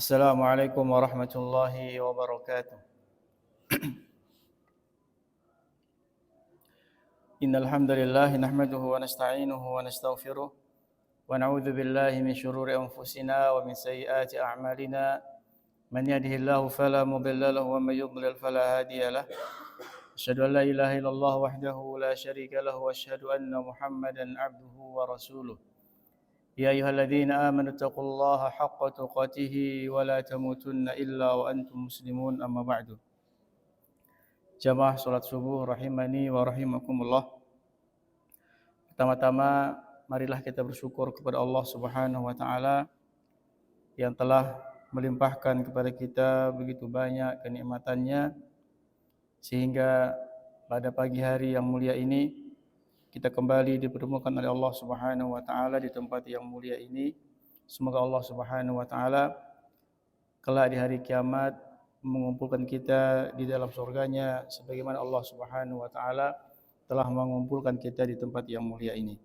Assalamualaikum warahmatullahi wabarakatuh. Innal hamdalillah nahmaduhu wa nasta'inuhu wa nastaghfiruh wa na'udzu billahi min shururi anfusina wa min sayyiati a'malina. Man yahdihillahu fala mudilla lahu wa may yudlil fala hadiya lahu. Asyhadu an la ilaha illallah wahdahu la syarika lahu wa asyhadu anna Muhammadan 'abduhu wa rasuluh. Ya ayyuhalladzina amanu taqullaha haqqa tuqatih wa la tamutunna illa wa antum muslimun amma ba'du. Jamaah salat subuh rahimani wa rahimakumullah. Pertama-tama marilah kita bersyukur kepada Allah Subhanahu wa taala yang telah melimpahkan kepada kita begitu banyak kenikmatannya sehingga pada pagi hari yang mulia ini kita kembali dipertemukan oleh Allah Subhanahu wa taala di tempat yang mulia ini. Semoga Allah Subhanahu wa taala kelak di hari kiamat mengumpulkan kita di dalam surganya sebagaimana Allah Subhanahu wa taala telah mengumpulkan kita di tempat yang mulia ini.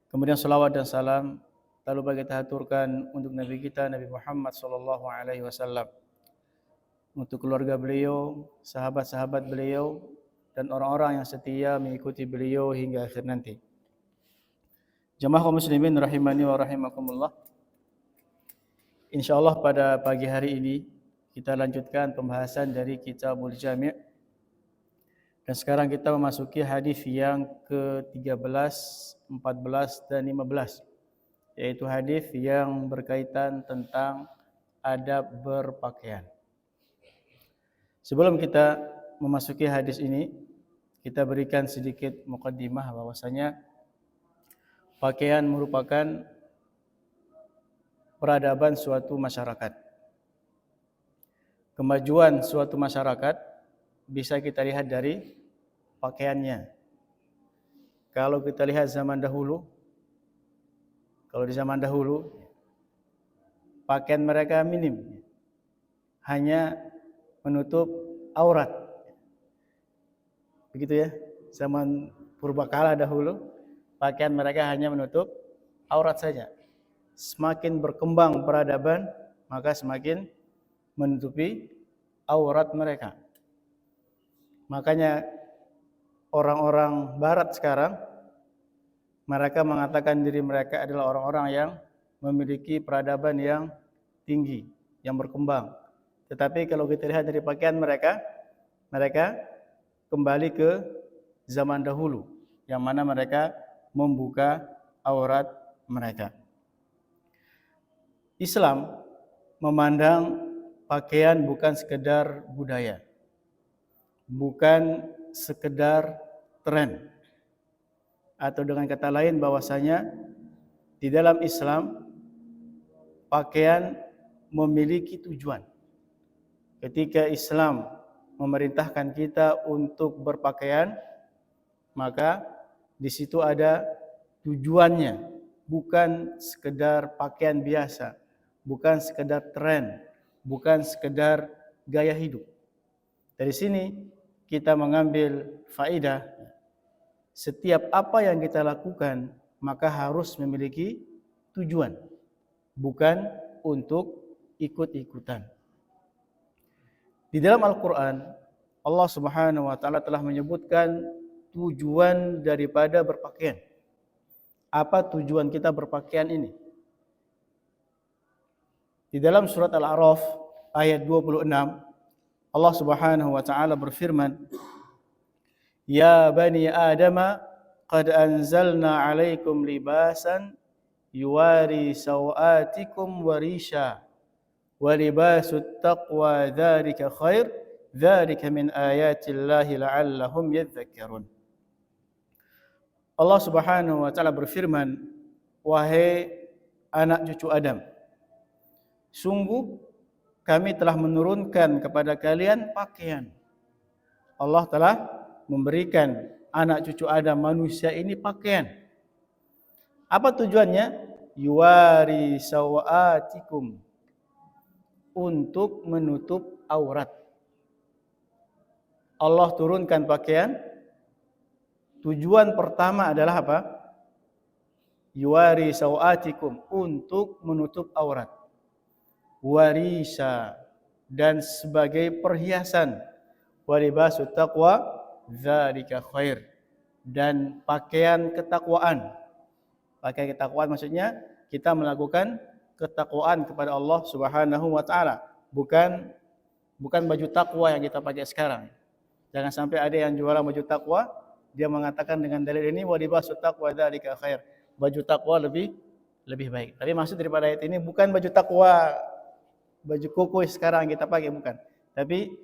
Kemudian salawat dan salam tak lupa kita haturkan untuk Nabi kita Nabi Muhammad sallallahu alaihi wasallam, untuk keluarga beliau, sahabat-sahabat beliau dan orang-orang yang setia mengikuti beliau hingga akhir nanti. Jamaah kaum muslimin rahimani wa rahimakumullah. Insyaallah pada pagi hari ini kita lanjutkan pembahasan dari Kitabul Jami'. Dan sekarang kita memasuki hadis yang ke-13, 14 dan 15, yaitu hadis yang berkaitan tentang adab berpakaian. Sebelum kita memasuki hadis ini, kita berikan sedikit muqaddimah bahwasanya pakaian merupakan peradaban suatu masyarakat. Kemajuan suatu masyarakat bisa kita lihat dari pakaiannya. Kalau kita lihat zaman dahulu, di zaman dahulu pakaian mereka minim, hanya menutup aurat. Begitu ya, zaman purbakala dahulu pakaian mereka hanya menutup aurat saja. Semakin berkembang peradaban, maka semakin menutupi aurat mereka. Makanya orang-orang barat sekarang mereka mengatakan diri mereka adalah orang-orang yang memiliki peradaban yang tinggi, yang berkembang. Tetapi kalau kita lihat dari pakaian mereka, mereka kembali ke zaman dahulu, yang mana mereka membuka aurat mereka. Islam memandang pakaian bukan sekedar budaya, bukan sekedar tren, atau dengan kata lain bahwasanya di dalam Islam pakaian memiliki tujuan. Ketika Islam memerintahkan kita untuk berpakaian, maka di situ ada tujuannya, bukan sekedar pakaian biasa, bukan sekedar tren, bukan sekedar gaya hidup. Dari sini kita mengambil faedah, setiap apa yang kita lakukan maka harus memiliki tujuan, bukan untuk ikut-ikutan. Di dalam Al-Quran, Allah Subhanahu wa ta'ala telah menyebutkan tujuan daripada berpakaian. Apa tujuan kita berpakaian ini? Di dalam surat Al-A'raf ayat 26, Allah Subhanahu wa ta'ala berfirman, Ya bani Adama, qad anzalna alaikum libasan yuwari sawatikum warisha. Walibasut taqwa dzalika khair dzalika min ayatillahi la'allahum yadhakkarun. Allah Subhanahu wa taala berfirman, wahai anak cucu Adam, sungguh kami telah menurunkan kepada kalian pakaian. Allah telah memberikan anak cucu Adam, manusia ini, pakaian. Apa tujuannya? Yuwari sawatikum, untuk menutup aurat. Allah turunkan pakaian, tujuan pertama adalah apa? Yuwari sawatikum, untuk menutup aurat. warisa, dan sebagai perhiasan. Wa libasut taqwa dzalika khair, dan pakaian ketakwaan. Pakaian ketakwaan maksudnya kita melakukan ketakwaan kepada Allah Subhanahu wa taala, bukan baju takwa yang kita pakai sekarang. Jangan sampai ada yang jualan baju takwa, dia mengatakan dengan dalil ini wa libasut taqwa dzalika khair. Baju takwa lebih baik. Tapi maksud daripada ayat ini bukan baju takwa, baju koko sekarang kita pakai, bukan. Tapi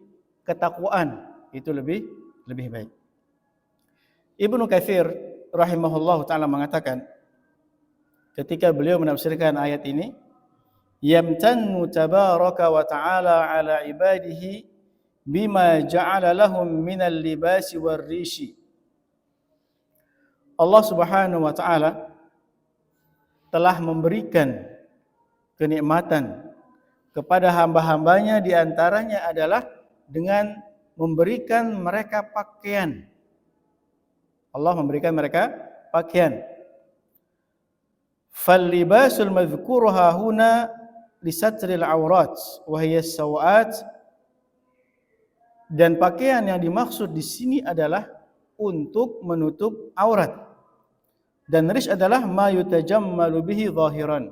ketakwaan itu lebih baik. Ibnu Katsir rahimahullahu taala mengatakan ketika beliau menafsirkan ayat ini, yamtannu tabaraka wa ta'ala ala ibadihi bima ja'ala lahum minal libasi war-rishi. Allah Subhanahu wa taala telah memberikan kenikmatan kepada hamba-hambanya, di antaranya adalah dengan memberikan mereka pakaian. Allah memberikan mereka pakaian. Fal-libasul madhkuru hahuna lisatril aurat wa hiya as-sawat, dan pakaian yang dimaksud di sini adalah untuk menutup aurat. Dan rish adalah ma yutajammalu bihi zahiran.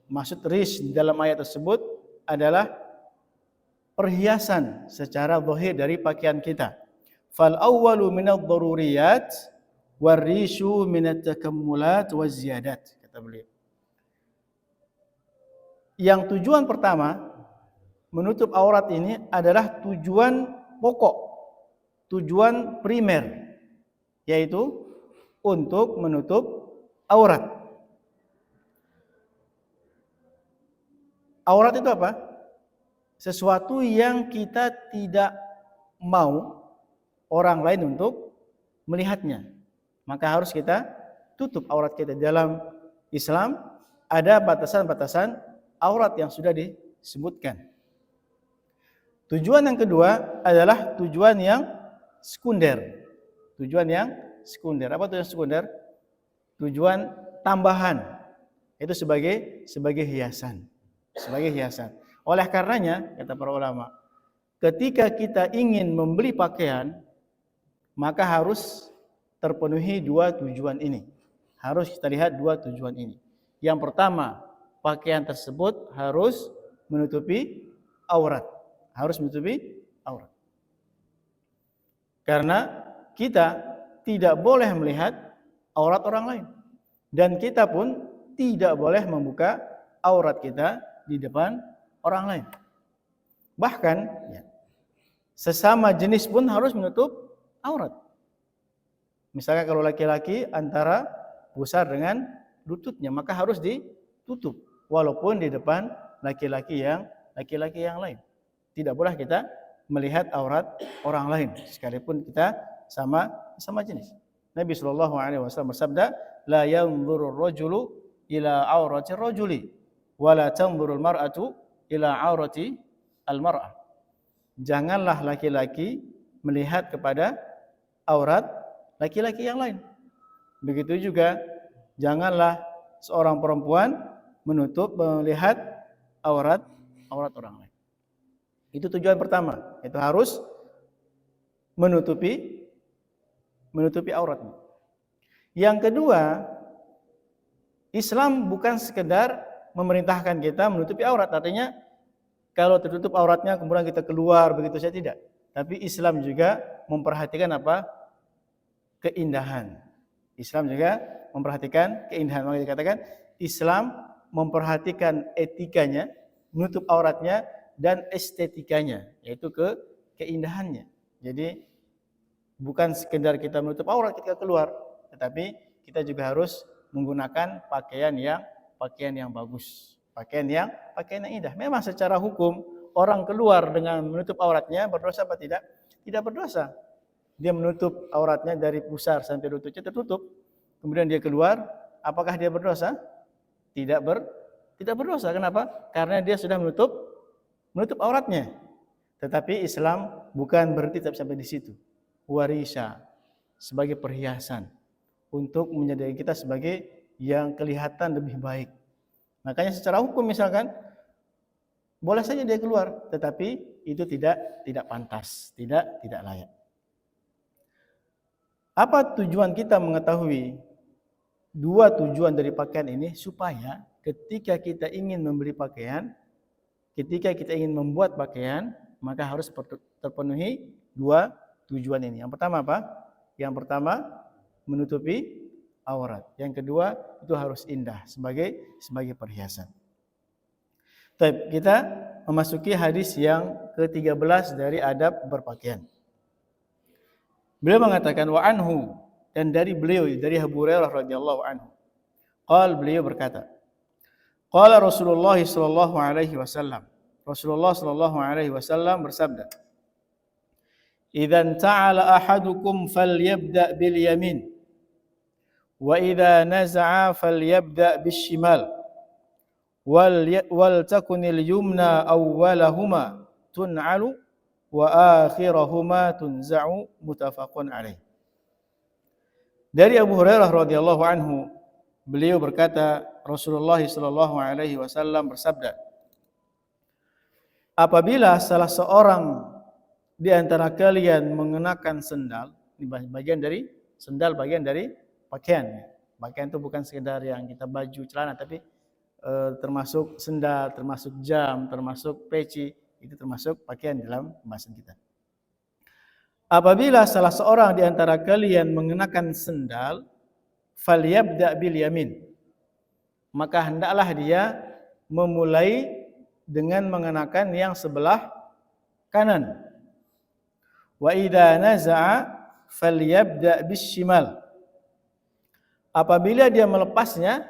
Maksud rish dalam ayat tersebut adalah perhiasan secara zahir dari pakaian kita. Fal awwalu minadh daruriyat war rishu minat takammulat waz ziyadat, kata beliau. Yang tujuan pertama menutup aurat ini adalah tujuan pokok, tujuan primer, yaitu untuk menutup aurat. Aurat itu apa? Sesuatu yang kita tidak mau orang lain untuk melihatnya. Maka harus kita tutup aurat kita. Dalam Islam ada batasan-batasan aurat yang sudah disebutkan. Tujuan yang kedua adalah tujuan yang sekunder. Tujuan yang sekunder. Apa tujuan sekunder? Tujuan tambahan. Itu sebagai hiasan. Sebagai hiasan. Oleh karenanya, kata para ulama, ketika kita ingin membeli pakaian, maka harus terpenuhi dua tujuan ini. Harus kita lihat dua tujuan ini. Yang pertama, pakaian tersebut harus menutupi aurat. Harus menutupi aurat. Karena kita tidak boleh melihat aurat orang lain. Dan kita pun tidak boleh membuka aurat kita di depan orang lain. Bahkan sesama jenis pun harus menutup aurat. Misalnya kalau laki-laki antara pusar dengan lututnya, maka harus ditutup walaupun di depan laki-laki yang lain. Tidak boleh kita melihat aurat orang lain sekalipun kita sama jenis. Nabi sallallahu alaihi wasallam bersabda, la yanzuru ar-rajulu ila aurati ar-rajuli wa la tanzuru al-mar'atu ila aurati al-mar'ah. Janganlah laki-laki melihat kepada aurat laki-laki yang lain. Begitu juga janganlah seorang perempuan melihat aurat orang lain. Itu tujuan pertama, itu harus menutupi auratnya. Yang kedua, Islam bukan sekedar memerintahkan kita menutupi aurat, artinya kalau tertutup auratnya kemudian kita keluar begitu saja, tidak. Tapi Islam juga memperhatikan apa? Keindahan. Islam juga memperhatikan keindahan. Maka dikatakan Islam memperhatikan etikanya, menutup auratnya, dan estetikanya, yaitu keindahannya. Jadi bukan sekedar kita menutup aurat ketika keluar, tetapi kita juga harus menggunakan pakaian yang bagus, pakaian yang indah. Memang secara hukum orang keluar dengan menutup auratnya berdosa apa tidak? Tidak berdosa. Dia menutup auratnya dari pusar sampai lututnya tertutup, kemudian dia keluar, apakah dia berdosa? Tidak berdosa. Kenapa? Karena dia sudah menutup auratnya. Tetapi Islam bukan berhenti sampai di situ. Warisa, sebagai perhiasan untuk menjadikan kita sebagai yang kelihatan lebih baik. Makanya secara hukum misalkan Boleh saja dia keluar, tetapi itu tidak pantas, tidak layak. Apa tujuan kita mengetahui dua tujuan dari pakaian ini? Supaya ketika kita ingin membeli pakaian, ketika kita ingin membuat pakaian, maka harus terpenuhi dua tujuan ini. Yang pertama apa? Yang pertama menutupi aurat. Yang kedua itu harus indah sebagai perhiasan. Baik, kita memasuki hadis yang ke-13 dari adab berpakaian. Beliau mengatakan wa anhu, dan dari beliau, dari Abu Hurairah radhiyallahu anhu. Beliau berkata, qala Rasulullah sallallahu alaihi wasallam. Rasulullah sallallahu alaihi wasallam bersabda, "Idzan ta'ala ahadukum falyabda' bil yamin, wa idza naza'a falyabda' bis shimal, wal takunil yumna awwalahuma tun'alu wa akhirahuma tunza'u." Muttafaqun alaih. Dari Abu Hurairah radhiyallahu anhu, beliau berkata, Rasulullah sallallahu alaihi wasallam bersabda, apabila salah seorang di antara kalian mengenakan sendal, ini bagian dari sendal, bagian dari pakaian. Pakaian itu bukan sekedar yang kita baju, celana, tapi termasuk sendal, termasuk jam, termasuk peci, itu termasuk pakaian dalam pembahasan kita. Apabila salah seorang di antara kalian mengenakan sendal, falyabda' bil yamin, maka hendaklah dia memulai dengan mengenakan yang sebelah kanan. Wa idza naza'a falyabda' bis shimal. Apabila dia melepasnya,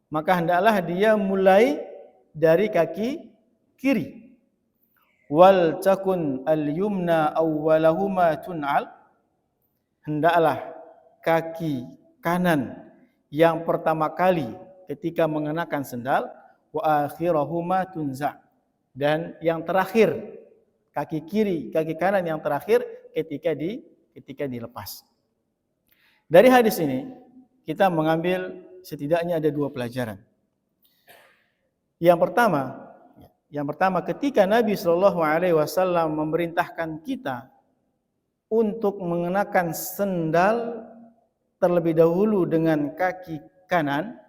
maka hendaklah dia mulai dari kaki kiri. Wal takun al-yumna awwalahuma tun'al. Hendaklah kaki kanan yang pertama kali ketika mengenakan sendal, wa akhirahuma tunza', dan yang terakhir kaki kiri, kaki kanan yang terakhir ketika dilepas. Dari hadis ini kita mengambil setidaknya ada dua pelajaran. Yang pertama, ketika Nabi Shallallahu Alaihi Wasallam memerintahkan kita untuk mengenakan sendal terlebih dahulu dengan kaki kanan,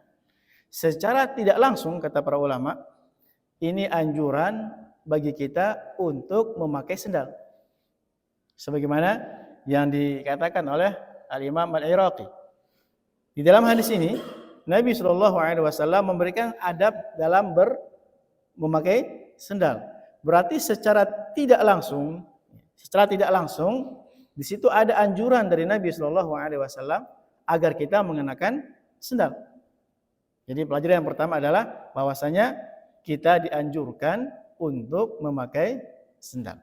secara tidak langsung kata para ulama, ini anjuran bagi kita untuk memakai sendal. Sebagaimana yang dikatakan oleh Al-Imam Al-Iraqi. Di dalam hadis ini, Nabi Shallallahu Alaihi Wasallam memberikan adab dalam memakai sendal. Berarti secara tidak langsung di situ ada anjuran dari Nabi Shallallahu Alaihi Wasallam agar kita mengenakan sendal. Jadi pelajaran yang pertama adalah bahwasanya kita dianjurkan untuk memakai sendal.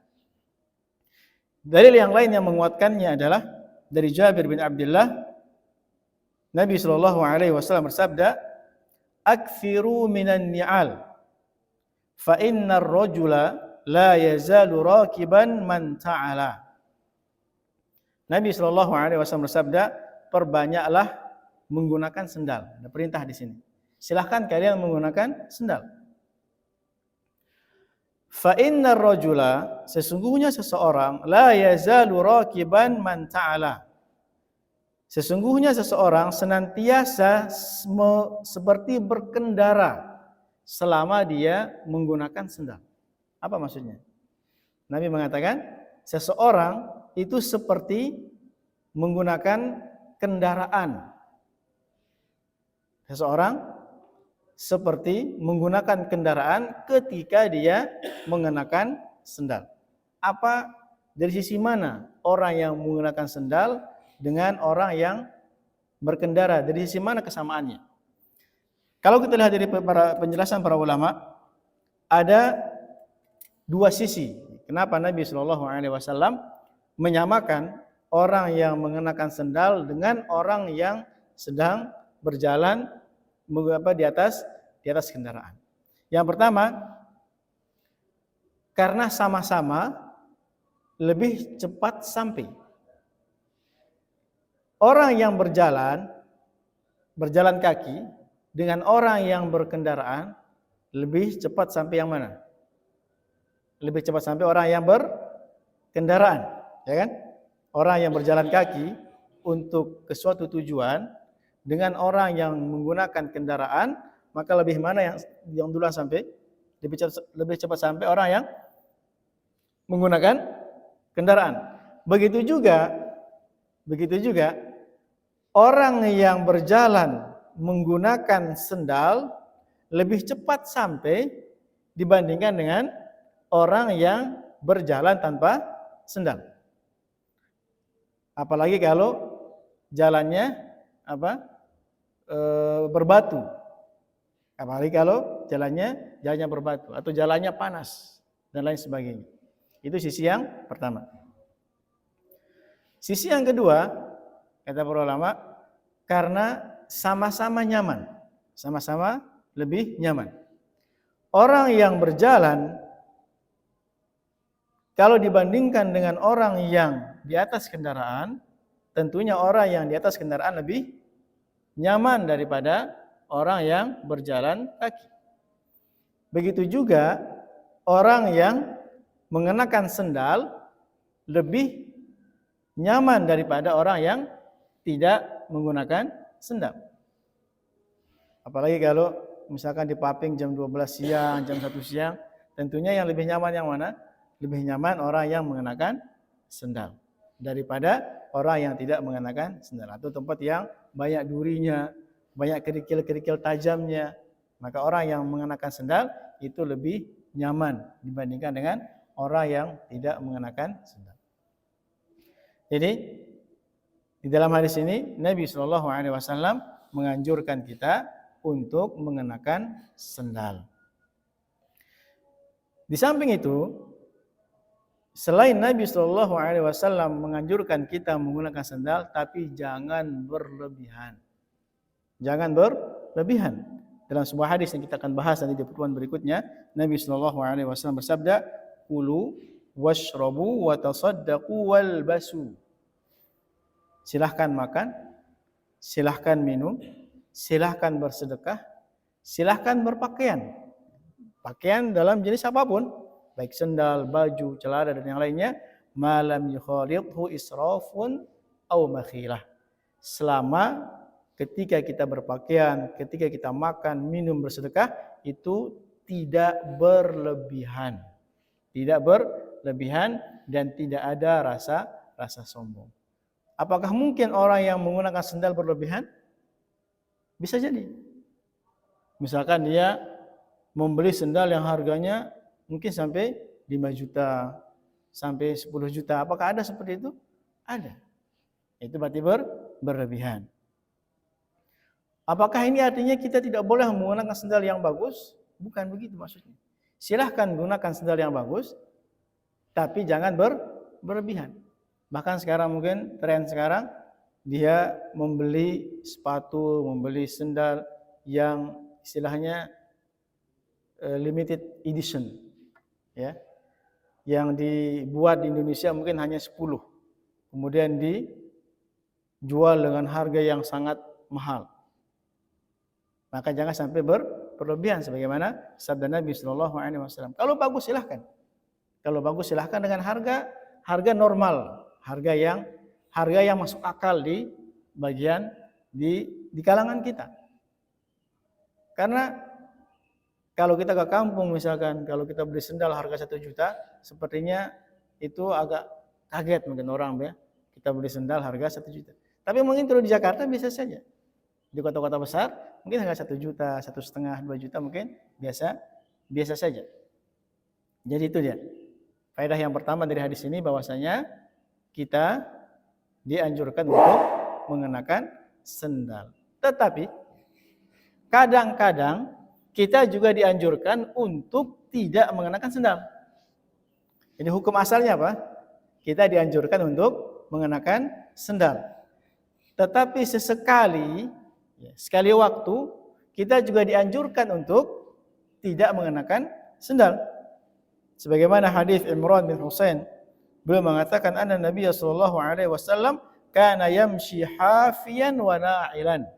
Dalil yang lain yang menguatkannya adalah dari Jabir bin Abdullah, Nabi Shallallahu Alaihi Wasallam bersabda, "Aktsiru minan ni'al, fa innar rajula la yazalu rakiban man ta'ala." Nabi Shallallahu Alaihi Wasallam bersabda, perbanyaklah menggunakan sendal. Ada perintah di sini. Silahkan kalian menggunakan sendal. Fa innar rajula, sesungguhnya seseorang, la yazalu rakiban man ta'ala. Sesungguhnya seseorang senantiasa seperti berkendara selama dia menggunakan sendal. Apa maksudnya? Nabi mengatakan seseorang itu seperti menggunakan kendaraan. Seseorang seperti menggunakan kendaraan ketika dia mengenakan sendal. Apa, dari sisi mana orang yang menggunakan sendal dengan orang yang berkendara? Dari sisi mana kesamaannya? Kalau kita lihat dari penjelasan para ulama, ada dua sisi. Kenapa Nabi Shallallahu Alaihi Wasallam menyamakan orang yang mengenakan sendal dengan orang yang sedang berjalan di atas kendaraan? Yang pertama, karena sama-sama lebih cepat sampai. Orang yang berjalan kaki dengan orang yang berkendaraan lebih cepat sampai yang mana? lebih cepat sampai orang yang berkendaraan, ya kan? Orang yang berjalan kaki untuk ke suatu tujuan dengan orang yang menggunakan kendaraan, maka lebih mana yang duluan sampai? Lebih cepat sampai orang yang menggunakan kendaraan. Begitu juga orang yang berjalan menggunakan sendal lebih cepat sampai dibandingkan dengan orang yang berjalan tanpa sendal. Apalagi kalau jalannya berbatu. Apalagi kalau jalannya berbatu atau jalannya panas dan lain sebagainya. Itu sisi yang pertama. Sisi yang kedua, kata para ulama, karena sama-sama nyaman, sama-sama lebih nyaman. Orang yang berjalan kalau dibandingkan dengan orang yang di atas kendaraan, tentunya orang yang di atas kendaraan lebih nyaman daripada orang yang berjalan kaki. Begitu juga orang yang mengenakan sendal lebih nyaman daripada orang yang tidak menggunakan sendal. Apalagi kalau misalkan di Paping jam 12 siang, jam 1 siang, tentunya yang lebih nyaman yang mana? Lebih nyaman orang yang mengenakan sendal daripada orang yang tidak mengenakan sendal, atau tempat yang banyak durinya, banyak kerikil-kerikil tajamnya. Maka orang yang mengenakan sendal itu lebih nyaman dibandingkan dengan orang yang tidak mengenakan sendal. Jadi di dalam hadis ini Nabi SAW menganjurkan kita untuk mengenakan sendal. Di samping itu, selain Nabi SAW menganjurkan kita menggunakan sendal, tapi jangan berlebihan. Jangan berlebihan. Dalam sebuah hadis yang kita akan bahas nanti di pertemuan berikutnya, Nabi SAW bersabda, "Kulu washrabu wa tasaddaqu walbasu." Silahkan makan, silahkan minum, silahkan bersedekah, silahkan berpakaian. Pakaian dalam jenis apapun, baik sendal, baju, celana dan yang lainnya, malam yukhalidhu israfun aw makhilah. Selama ketika kita berpakaian, ketika kita makan, minum, bersedekah, itu tidak berlebihan. Tidak berlebihan dan tidak ada rasa sombong. Apakah mungkin orang yang menggunakan sendal berlebihan? Bisa jadi. Misalkan dia membeli sendal yang harganya mungkin sampai 5 juta, sampai 10 juta. Apakah ada seperti itu? Ada. Itu berarti berlebihan. Apakah ini artinya kita tidak boleh menggunakan sendal yang bagus? Bukan begitu maksudnya. Silahkan gunakan sendal yang bagus, tapi jangan berlebihan. Bahkan sekarang mungkin tren sekarang dia membeli sepatu, membeli sendal yang istilahnya limited edition, ya, yang dibuat di Indonesia mungkin hanya 10, kemudian dijual dengan harga yang sangat mahal. Maka jangan sampai berlebihan sebagaimana sabda Nabi SAW. Kalau bagus silahkan. Kalau bagus silahkan dengan harga normal, harga yang masuk akal di bagian di kalangan kita. Karena kalau kita ke kampung misalkan, kalau kita beli sendal harga 1 juta, sepertinya itu agak kaget mungkin orang ya. Kita beli sendal harga 1 juta. Tapi mungkin kalau di Jakarta bisa saja. Di kota-kota besar mungkin harga 1 juta, 1,5, 2 juta mungkin biasa saja. Jadi itu dia. Faedah yang pertama dari hadis ini bahwasanya kita dianjurkan untuk mengenakan sendal. Tetapi kadang-kadang kita juga dianjurkan untuk tidak mengenakan sendal. Ini hukum asalnya apa? Kita dianjurkan untuk mengenakan sendal. Tetapi sekali waktu kita juga dianjurkan untuk tidak mengenakan sendal. Sebagaimana hadis Imran bin Husain, beliau mengatakan anna Nabi sallallahu alaihi wasallam kana yamshi hafiyan wa na'ilan.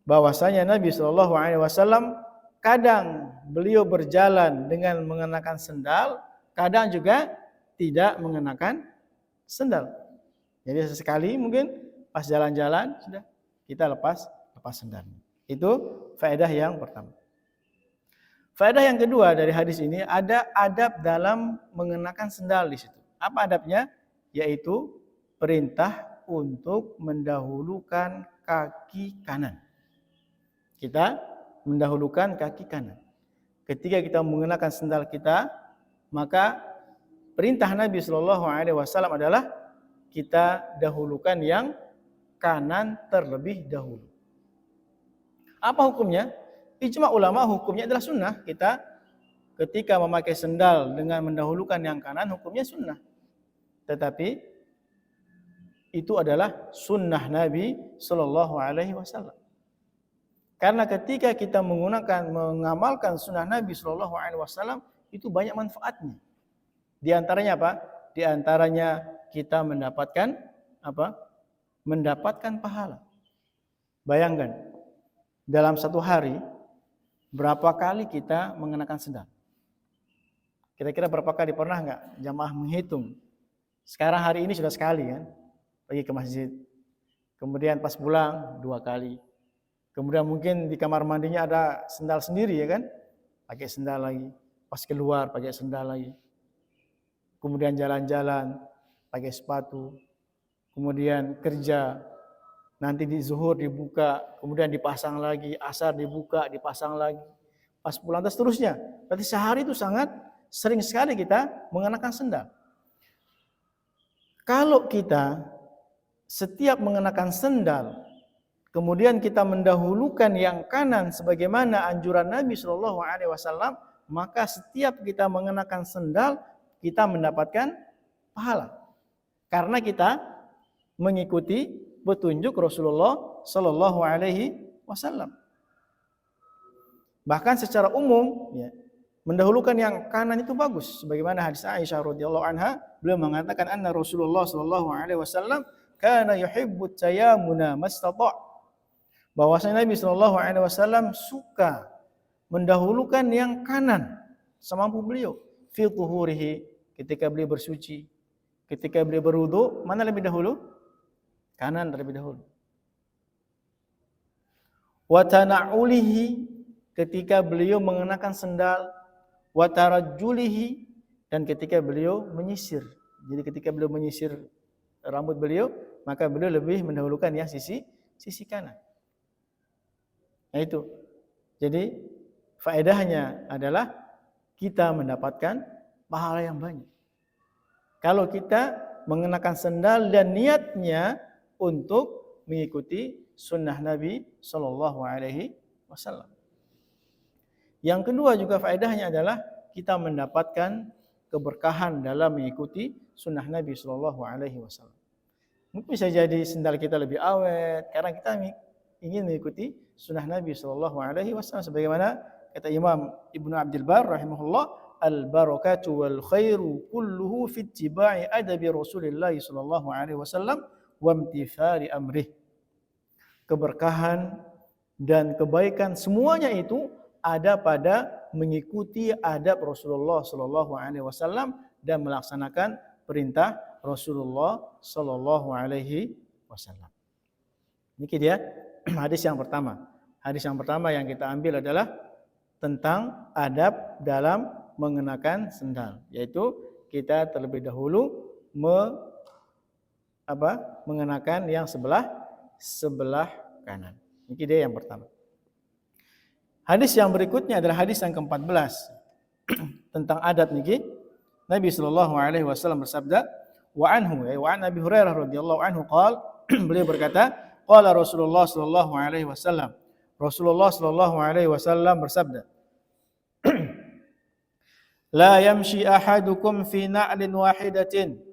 Bahwasanya Nabi sallallahu alaihi wasallam kadang beliau berjalan dengan mengenakan sendal, kadang juga tidak mengenakan sendal. Jadi sesekali mungkin pas jalan-jalan sudah kita lepas sendal. Itu faedah yang pertama. Faedah yang kedua dari hadis ini, ada adab dalam mengenakan sendal di situ. Apa adabnya? Yaitu perintah untuk mendahulukan kaki kanan. Kita mendahulukan kaki kanan. Ketika kita mengenakan sendal kita, maka perintah Nabi Shallallahu Alaihi Wasallam adalah kita dahulukan yang kanan terlebih dahulu. Apa hukumnya? Ijma ulama hukumnya adalah sunnah. Kita ketika memakai sendal dengan mendahulukan yang kanan, hukumnya sunnah. Tetapi itu adalah sunnah Nabi Shallallahu Alaihi Wasallam. Karena ketika kita mengamalkan sunnah Nabi Shallallahu Alaihi Wasallam, itu banyak manfaatnya. Di antaranya apa? Di antaranya kita mendapatkan apa? Mendapatkan pahala. Bayangkan, dalam satu hari berapa kali kita mengenakan sendal? Kira-kira berapa kali? Pernah nggak jamaah menghitung? Sekarang hari ini sudah sekali kan, pergi ke masjid. Kemudian pas pulang 2 kali. Kemudian mungkin di kamar mandinya ada sendal sendiri ya kan, pakai sendal lagi. Pas keluar pakai sendal lagi. Kemudian jalan-jalan pakai sepatu. Kemudian kerja, nanti di zuhur dibuka, kemudian dipasang lagi, asar dibuka, dipasang lagi. Pas pulang dan seterusnya. Berarti sehari itu sangat sering sekali kita mengenakan sendal. Kalau kita setiap mengenakan sendal, kemudian kita mendahulukan yang kanan sebagaimana anjuran Nabi Shallallahu Alaihi Wasallam, maka setiap kita mengenakan sendal kita mendapatkan pahala karena kita mengikuti petunjuk Rasulullah Shallallahu Alaihi Wasallam. Bahkan secara umum, ya, mendahulukan yang kanan itu bagus. Sebagaimana hadis Aisyah radhiyallahu anha, beliau mengatakan anna Rasulullah Shallallahu Alaihi Wasallam kana yuhibbu tayammuna mastata'. Bahwasanya Nabi Shallallahu Alaihi Wasallam suka mendahulukan yang kanan semampu beliau. Fi tuhurihi, ketika beliau bersuci, ketika beliau berwudu, mana lebih dahulu? Kanan terlebih dahulu. Wa tana'ulihi, ketika beliau mengenakan sendal. Wa tarajjulihi, dan ketika beliau menyisir. Jadi ketika beliau menyisir rambut beliau, maka beliau lebih mendahulukan yang sisi kanan. Nah itu. Jadi faedahnya adalah kita mendapatkan pahala yang banyak. Kalau kita mengenakan sendal dan niatnya untuk mengikuti sunnah Nabi Shallallahu Alaihi Wasallam. Yang kedua juga faedahnya adalah kita mendapatkan keberkahan dalam mengikuti sunnah Nabi Shallallahu Alaihi Wasallam. Mungkin bisa jadi sendal kita lebih awet karena kita ingin mengikuti sunnah Nabi Shallallahu Alaihi Wasallam, sebagaimana kata Imam Ibnu Abdul Bar rahimahullah, al barakatu wal khairu kulluhu fi ittiba'i adabi Rasulillah Shallallahu Alaihi Wasallam wa imtithali amrih. Keberkahan dan kebaikan semuanya itu ada pada mengikuti adab Rasulullah Shallallahu Alaihi Wasallam dan melaksanakan perintah Rasulullah Shallallahu Alaihi Wasallam. Ini dia hadis yang pertama. Hadis yang pertama yang kita ambil adalah tentang adab dalam mengenakan sendal, yaitu kita terlebih dahulu mengenakan yang sebelah kanan. Ini dia yang pertama. Hadis yang berikutnya adalah hadis yang ke-14 tentang adab niki. Nabi sallallahu alaihi wasallam bersabda, wa an Abi Hurairah radhiyallahu anhu qala, beliau berkata, qala Rasulullah sallallahu alaihi wasallam, Rasulullah sallallahu alaihi wasallam bersabda, la yamshi ahadukum fi na'lin wahidatin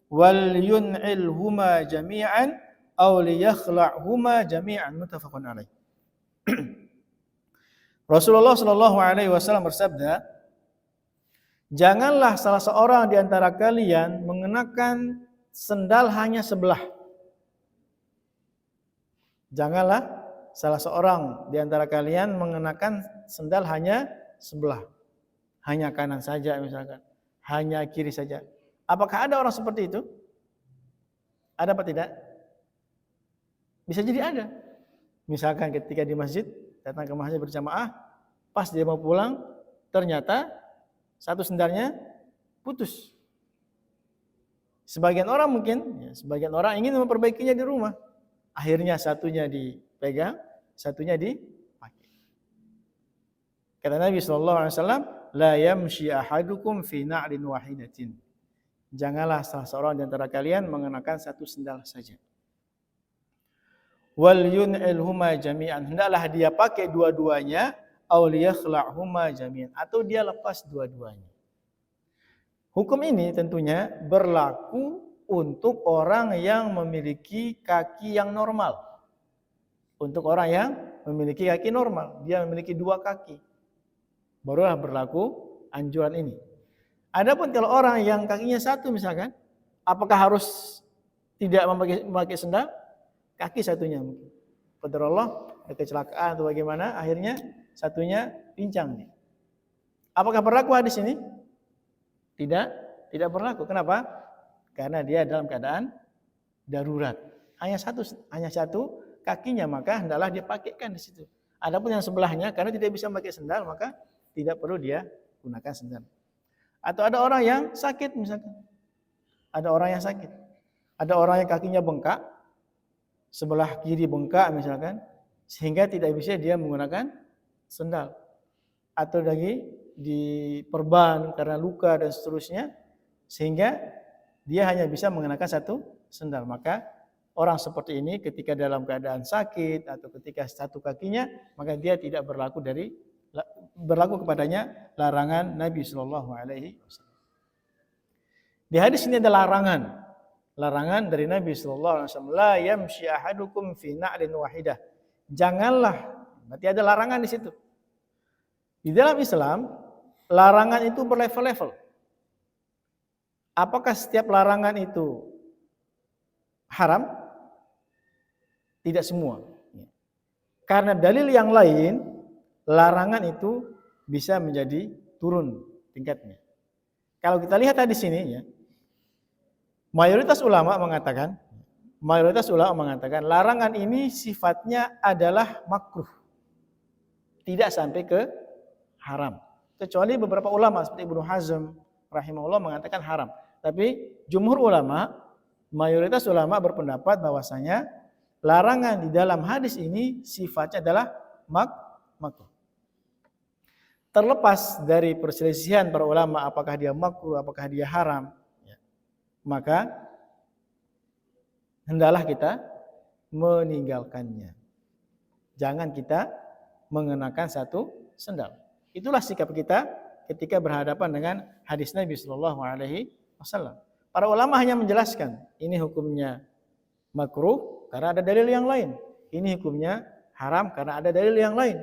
wal yun'ilhuma jami'an aw liyakhla'huma jami'an, muttafaqun alaih. Rasulullah sallallahu alaihi wasallam bersabda, janganlah salah seorang di antara kalian mengenakan sendal hanya sebelah. Janganlah salah seorang di antara kalian mengenakan sendal hanya sebelah, hanya kanan saja misalkan, hanya kiri saja. Apakah ada orang seperti itu? Ada apa tidak? Bisa jadi ada. Misalkan ketika di masjid, datang ke masjid berjamaah, pas dia mau pulang, ternyata satu sendalnya putus. Sebagian orang sebagian orang ingin memperbaikinya di rumah. Akhirnya satunya dipegang, satunya dipakai. Kata Nabi SAW, la yamshi ahadukum fi na'lin wahidatin. Janganlah salah seorang di antara kalian mengenakan satu sendal saja. Wal yun'ilhuma jami'an. Hendaklah dia pakai dua-duanya, aw liyakhla'huma jami'an, atau dia lepas dua-duanya. Hukum ini tentunya berlaku untuk orang yang memiliki kaki yang normal. Untuk orang yang memiliki kaki normal, dia memiliki dua kaki, barulah berlaku anjuran ini. Adapun kalau orang yang kakinya satu misalkan, apakah harus tidak memakai sendal? Kaki satunya mungkin. Qadar Allah, ada kecelakaan atau bagaimana, akhirnya satunya pincang. Apakah berlaku hadis ini? Tidak berlaku. Kenapa? Karena dia dalam keadaan darurat. Hanya satu kakinya, maka hendaklah dia pakaikan di situ. Adapun yang sebelahnya, karena tidak bisa memakai sendal, maka tidak perlu dia gunakan sendal. Atau ada orang yang sakit misalkan. Ada orang yang sakit. Ada orang yang kakinya bengkak, sebelah kiri bengkak misalkan, sehingga tidak bisa dia menggunakan sendal. Atau lagi diperban karena luka dan seterusnya, sehingga dia hanya bisa mengenakan satu sendal. Maka orang seperti ini ketika dalam keadaan sakit atau ketika satu kakinya, maka dia tidak berlaku kepadanya larangan Nabi Shallallahu Alaihi Wasallam. Di hadis ini ada larangan dari Nabi Shallallahu Alaihi Wasallam. La yamshi ahadukum fi na'lin wahidah. Janganlah, berarti ada larangan di situ. Di dalam Islam, larangan itu berlevel-level. Apakah setiap larangan itu haram? Tidak semua. Karena dalil yang lain, larangan itu bisa menjadi turun tingkatnya. Kalau kita lihat di sini ya, mayoritas ulama mengatakan larangan ini sifatnya adalah makruh. Tidak sampai ke haram. Kecuali beberapa ulama seperti Ibnu Hazm rahimahullah mengatakan haram. Tapi jumhur ulama, mayoritas ulama berpendapat bahwasanya larangan di dalam hadis ini sifatnya adalah makruh. Terlepas dari perselisihan para ulama apakah dia makruh, apakah dia haram, maka hendaklah kita meninggalkannya. Jangan kita mengenakan satu sendal. Itulah sikap kita ketika berhadapan dengan hadis Nabi Shallallahu Alaihi Wasallam. Para ulama hanya menjelaskan ini hukumnya makruh karena ada dalil yang lain. Ini hukumnya haram karena ada dalil yang lain.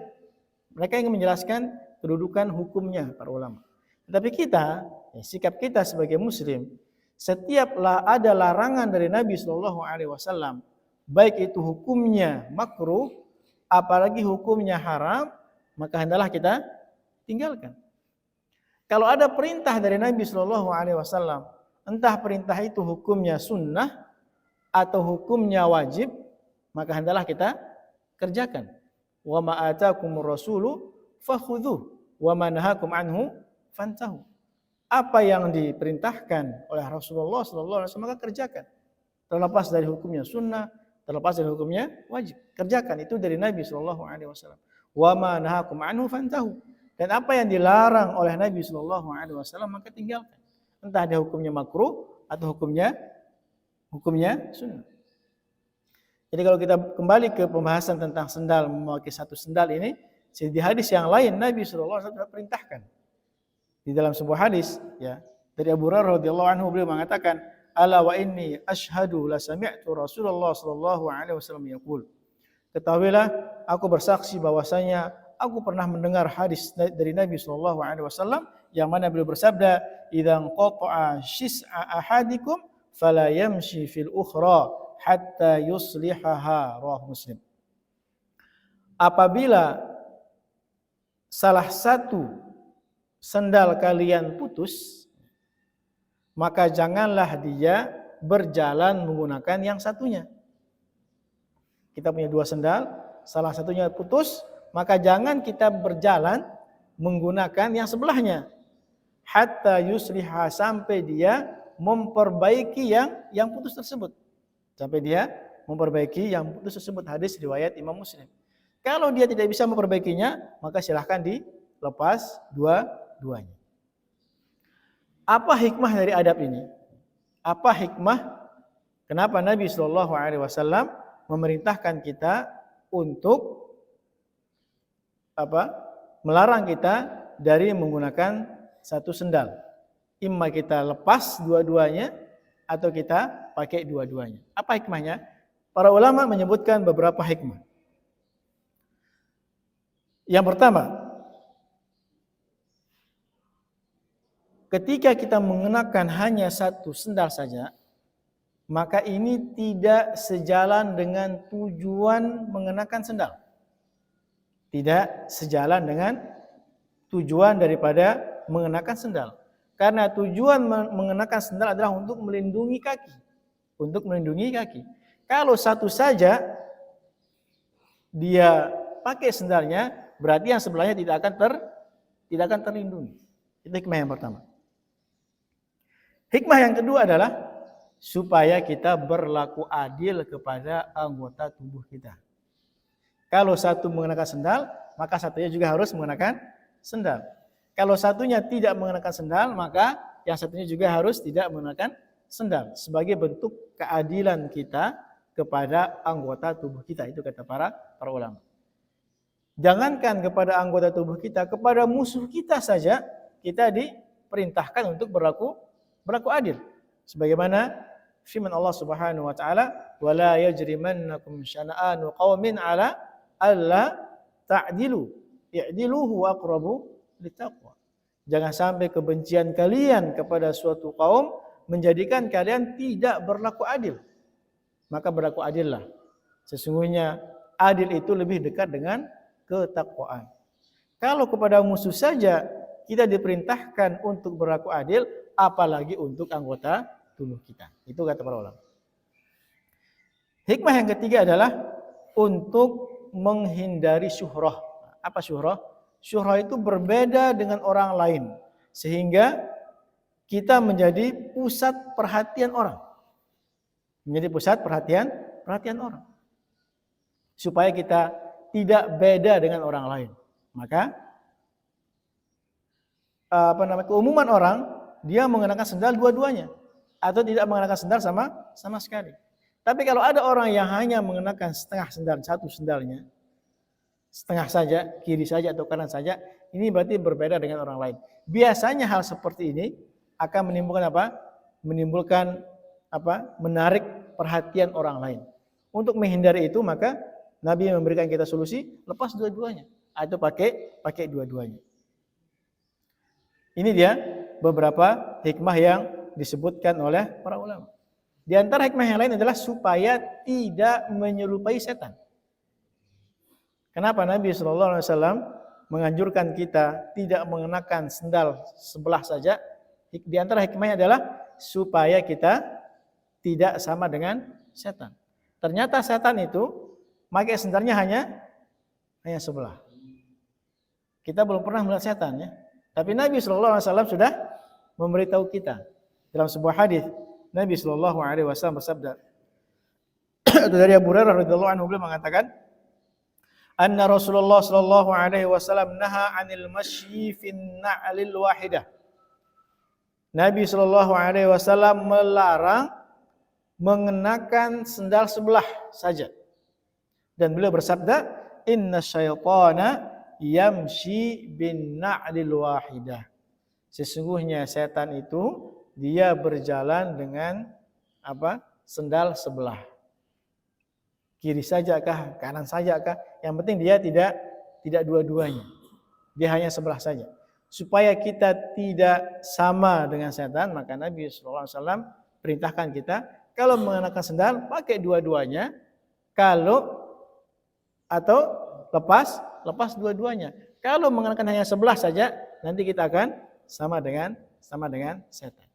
Mereka ingin menjelaskan kedudukan hukumnya para ulama. Tetapi kita, sikap kita sebagai muslim, setiap ada larangan dari Nabi Shallallahu Alaihi Wasallam, baik itu hukumnya makruh, apalagi hukumnya haram, maka hendaklah kita tinggalkan. Kalau ada perintah dari Nabi Shallallahu Alaihi Wasallam, entah perintah itu hukumnya sunnah atau hukumnya wajib, maka hendaklah kita kerjakan. Wa ma atakumur rasulu fakhudhuh wa ma nahakum anhu fantahu. Apa yang diperintahkan oleh Rasulullah sallallahu alaihi wasallam maka kerjakan. Terlepas dari hukumnya sunnah, terlepas dari hukumnya wajib, kerjakan. Itu dari Nabi sallallahu alaihi wasallam. Wa ma nahakum anhu fantahu. Dan apa yang dilarang oleh Nabi sallallahu alaihi wasallam maka tinggalkan. Entah dia hukumnya makruh atau hukumnya sunnah. Jadi kalau kita kembali ke pembahasan tentang sendal, memakai satu sendal ini, di hadis yang lain Nabi SAW perintahkan. Di dalam sebuah hadis ya, dari Abu Hurairah radhiyallahu anhu beliau mengatakan, "Ala wa inni asyhadu la sami'tu Rasulullah sallallahu alaihi wasallam yaqul." Ketahuilah, aku bersaksi bahwasanya aku pernah mendengar hadis dari Nabi sallallahu alaihi wasallam yang mana beliau bersabda, "Idza qata'a shis'a ahadikum fala yamshi fil ukhra hatta yuslihaha." Rawahu Muslim. Apabila salah satu sendal kalian putus, maka janganlah dia berjalan menggunakan yang satunya. Kita punya dua sendal, salah satunya putus, maka jangan kita berjalan menggunakan yang sebelahnya. Hatta yusliha, sampai dia memperbaiki yang putus tersebut. Sampai dia memperbaiki yang putus tersebut. Hadis riwayat Imam Muslim. Kalau dia tidak bisa memperbaikinya, maka silahkan dilepas dua-duanya. Apa hikmah dari adab ini? Apa hikmah kenapa Nabi SAW memerintahkan kita untuk melarang kita dari menggunakan satu sendal? Imma kita lepas dua-duanya atau kita pakai dua-duanya. Apa hikmahnya? Para ulama menyebutkan beberapa hikmah. Yang pertama, ketika kita mengenakan hanya satu sendal saja, maka ini tidak sejalan dengan tujuan mengenakan sendal. Tidak sejalan dengan tujuan daripada mengenakan sendal. Karena tujuan mengenakan sendal adalah untuk melindungi kaki. Untuk melindungi kaki. Kalau satu saja dia pakai sendalnya, berarti yang sebelahnya tidak akan terlindungi. Itu hikmah yang pertama. Hikmah yang kedua adalah supaya kita berlaku adil kepada anggota tubuh kita. Kalau satu mengenakan sendal, maka satunya juga harus mengenakan sendal. Kalau satunya tidak mengenakan sendal, maka yang satunya juga harus tidak mengenakan sendal. Sebagai bentuk keadilan kita kepada anggota tubuh kita. Itu kata para ulama. Jangankan kepada anggota tubuh kita, kepada musuh kita saja kita diperintahkan untuk berlaku adil. Sebagaimana firman Allah Subhanahu wa taala, "Wala yajrimannakum syana'anu qaumin 'ala alla ta'dilu. I'dilu huwa aqrabu littaqwa." Jangan sampai kebencian kalian kepada suatu kaum menjadikan kalian tidak berlaku adil. Maka berlaku adillah. Sesungguhnya adil itu lebih dekat dengan ketakwaan. Kalau kepada musuh saja kita diperintahkan untuk berlaku adil, apalagi untuk anggota tubuh kita. Itu kata para ulama. Hikmah yang ketiga adalah untuk menghindari syuhrah. Apa syuhrah? Syuhrah itu berbeda dengan orang lain, sehingga kita menjadi pusat perhatian orang. Menjadi pusat perhatian orang. Supaya kita tidak beda dengan orang lain. Maka keumuman orang dia mengenakan sendal dua-duanya atau tidak mengenakan sendal sama sekali. Tapi kalau ada orang yang hanya mengenakan setengah sendal, satu sendalnya, setengah saja, kiri saja atau kanan saja, ini berarti berbeda dengan orang lain. Biasanya hal seperti ini akan menimbulkan apa? Menimbulkan menarik perhatian orang lain. Untuk menghindari itu maka Nabi memberikan kita solusi, lepas dua-duanya atau pakai dua-duanya. Ini dia beberapa hikmah yang disebutkan oleh para ulama. Di antara hikmah yang lain adalah supaya tidak menyerupai setan. Kenapa Nabi SAW menganjurkan kita tidak mengenakan sendal sebelah saja? Di antara hikmahnya adalah supaya kita tidak sama dengan setan. Ternyata setan itu pakai sendalnya hanya sebelah. Kita belum pernah melihat setan ya. Tapi Nabi SAW sudah memberitahu kita dalam sebuah hadis. Nabi SAW bersabda, dari Abu Hurairah radhiyallahu anhu beliau mengatakan, anna Rasulullah sallallahu alaihi wasallam naha 'anil masyi fin na'lil wahidah. Nabi sallallahu alaihi wasallam melarang mengenakan sendal sebelah saja. Dan beliau bersabda, inna syaitana yamshi bin na'lil wahidah. Sesungguhnya setan itu dia berjalan dengan sendal sebelah. Kiri saja kah, kanan saja kah? Yang penting dia tidak dua-duanya. Dia hanya sebelah saja. Supaya kita tidak sama dengan setan, maka Nabi SAW perintahkan kita kalau mengenakan sendal pakai dua-duanya, atau lepas dua-duanya. Kalau mengenakan hanya sebelah saja, nanti kita akan sama dengan setan.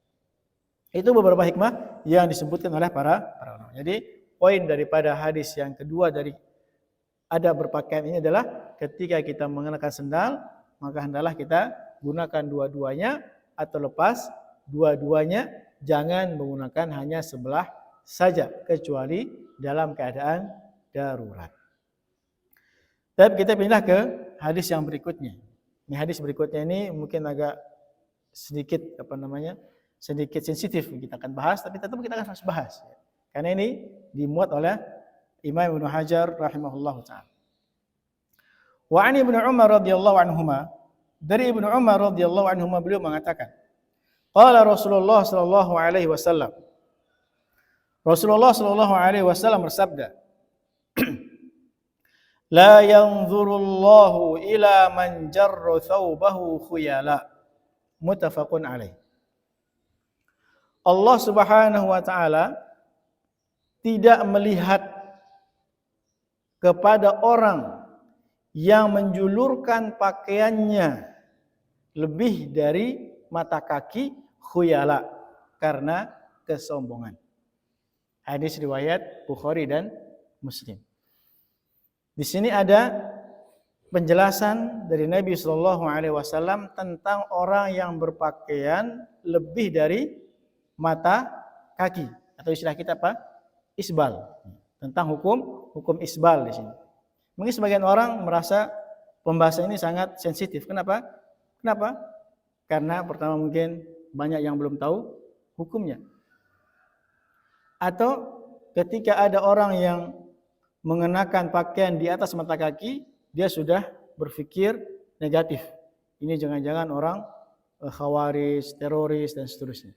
Itu beberapa hikmah yang disebutkan oleh para ulama. Jadi poin daripada hadis yang kedua dari ada berpakaian ini adalah ketika kita mengenakan sendal, maka hendaklah kita gunakan dua-duanya atau lepas dua-duanya, jangan menggunakan hanya sebelah saja kecuali dalam keadaan darurat. Tapi kita pindah ke hadis yang berikutnya. Ini hadis berikutnya ini mungkin agak sedikit sedikit sensitif kita akan bahas, tapi tetap kita akan harus bahas. Karena ini dimuat oleh Imam Ibnu Hajar rahimahullahu taala. Wa an Ibnu Umar radhiyallahu anhuma, dari Ibnu Umar radhiyallahu anhuma beliau mengatakan, qala Rasulullah sallallahu alaihi wasallam. Rasulullah sallallahu alaihi wasallam bersabda, la yanzurullahu ila man jarra thawbahu khuyala. Muttafaqun alaih. Allah Subhanahu wa taala tidak melihat kepada orang yang menjulurkan pakaiannya lebih dari mata kaki khuyala karena kesombongan. Hadis riwayat Bukhari dan Muslim. Di sini ada penjelasan dari Nabi SAW tentang orang yang berpakaian lebih dari mata kaki, atau istilah kita apa? Isbal. Tentang hukum isbal di sini. Mungkin sebagian orang merasa pembahasan ini sangat sensitif. Kenapa? Karena pertama mungkin banyak yang belum tahu hukumnya. Atau ketika ada orang yang mengenakan pakaian di atas mata kaki, dia sudah berpikir negatif. Ini jangan-jangan orang khawarij, teroris dan seterusnya.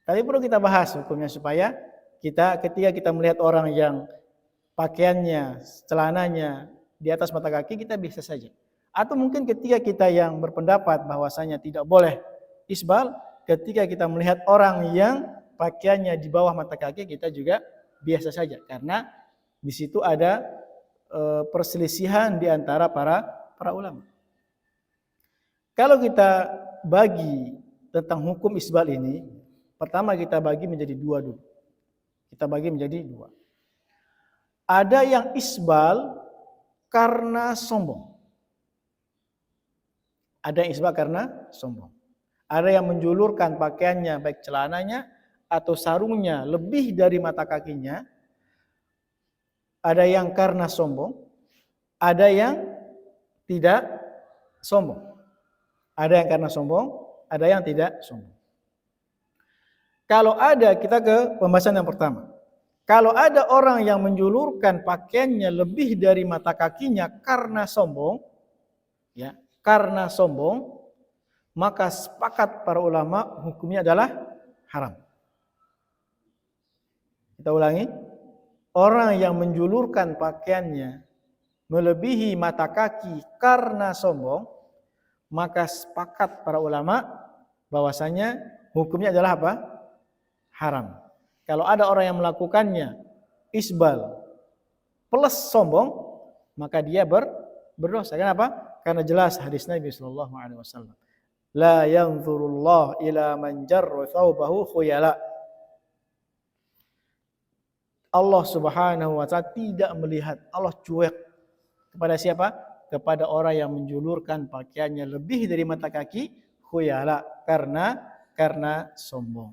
Tapi perlu kita bahas hukumnya supaya ketika kita melihat orang yang pakaiannya, celananya di atas mata kaki, kita bisa saja. Atau mungkin ketika kita yang berpendapat bahwasanya tidak boleh isbal, ketika kita melihat orang yang pakaiannya di bawah mata kaki, kita juga biasa saja. Karena di situ ada perselisihan di antara para ulama. Kalau kita bagi tentang hukum isbal ini, pertama kita bagi menjadi dua dulu. Kita bagi menjadi dua. Ada yang isbal karena sombong. Ada yang isbal karena sombong. Ada yang menjulurkan pakaiannya, baik celananya atau sarungnya lebih dari mata kakinya. Ada yang karena sombong. Ada yang tidak sombong. Ada yang karena sombong, ada yang tidak sombong. Kalau ada, kita ke pembahasan yang pertama. Kalau ada orang yang menjulurkan pakaiannya lebih dari mata kakinya karena sombong, ya, karena sombong, maka sepakat para ulama hukumnya adalah haram. Kita ulangi. Orang yang menjulurkan pakaiannya melebihi mata kaki karena sombong, maka sepakat para ulama bahwasanya hukumnya adalah apa? Haram. Kalau ada orang yang melakukannya isbal plus sombong, maka dia berdosa. Kenapa? Karena jelas hadis Nabi sallallahu alaihi wasallam. La yanzurullah ila man jarra thawbahu khuyala. Allah Subhanahu wa taala tidak melihat, Allah cuek kepada siapa? Kepada orang yang menjulurkan pakaiannya lebih dari mata kaki khuyala karena sombong.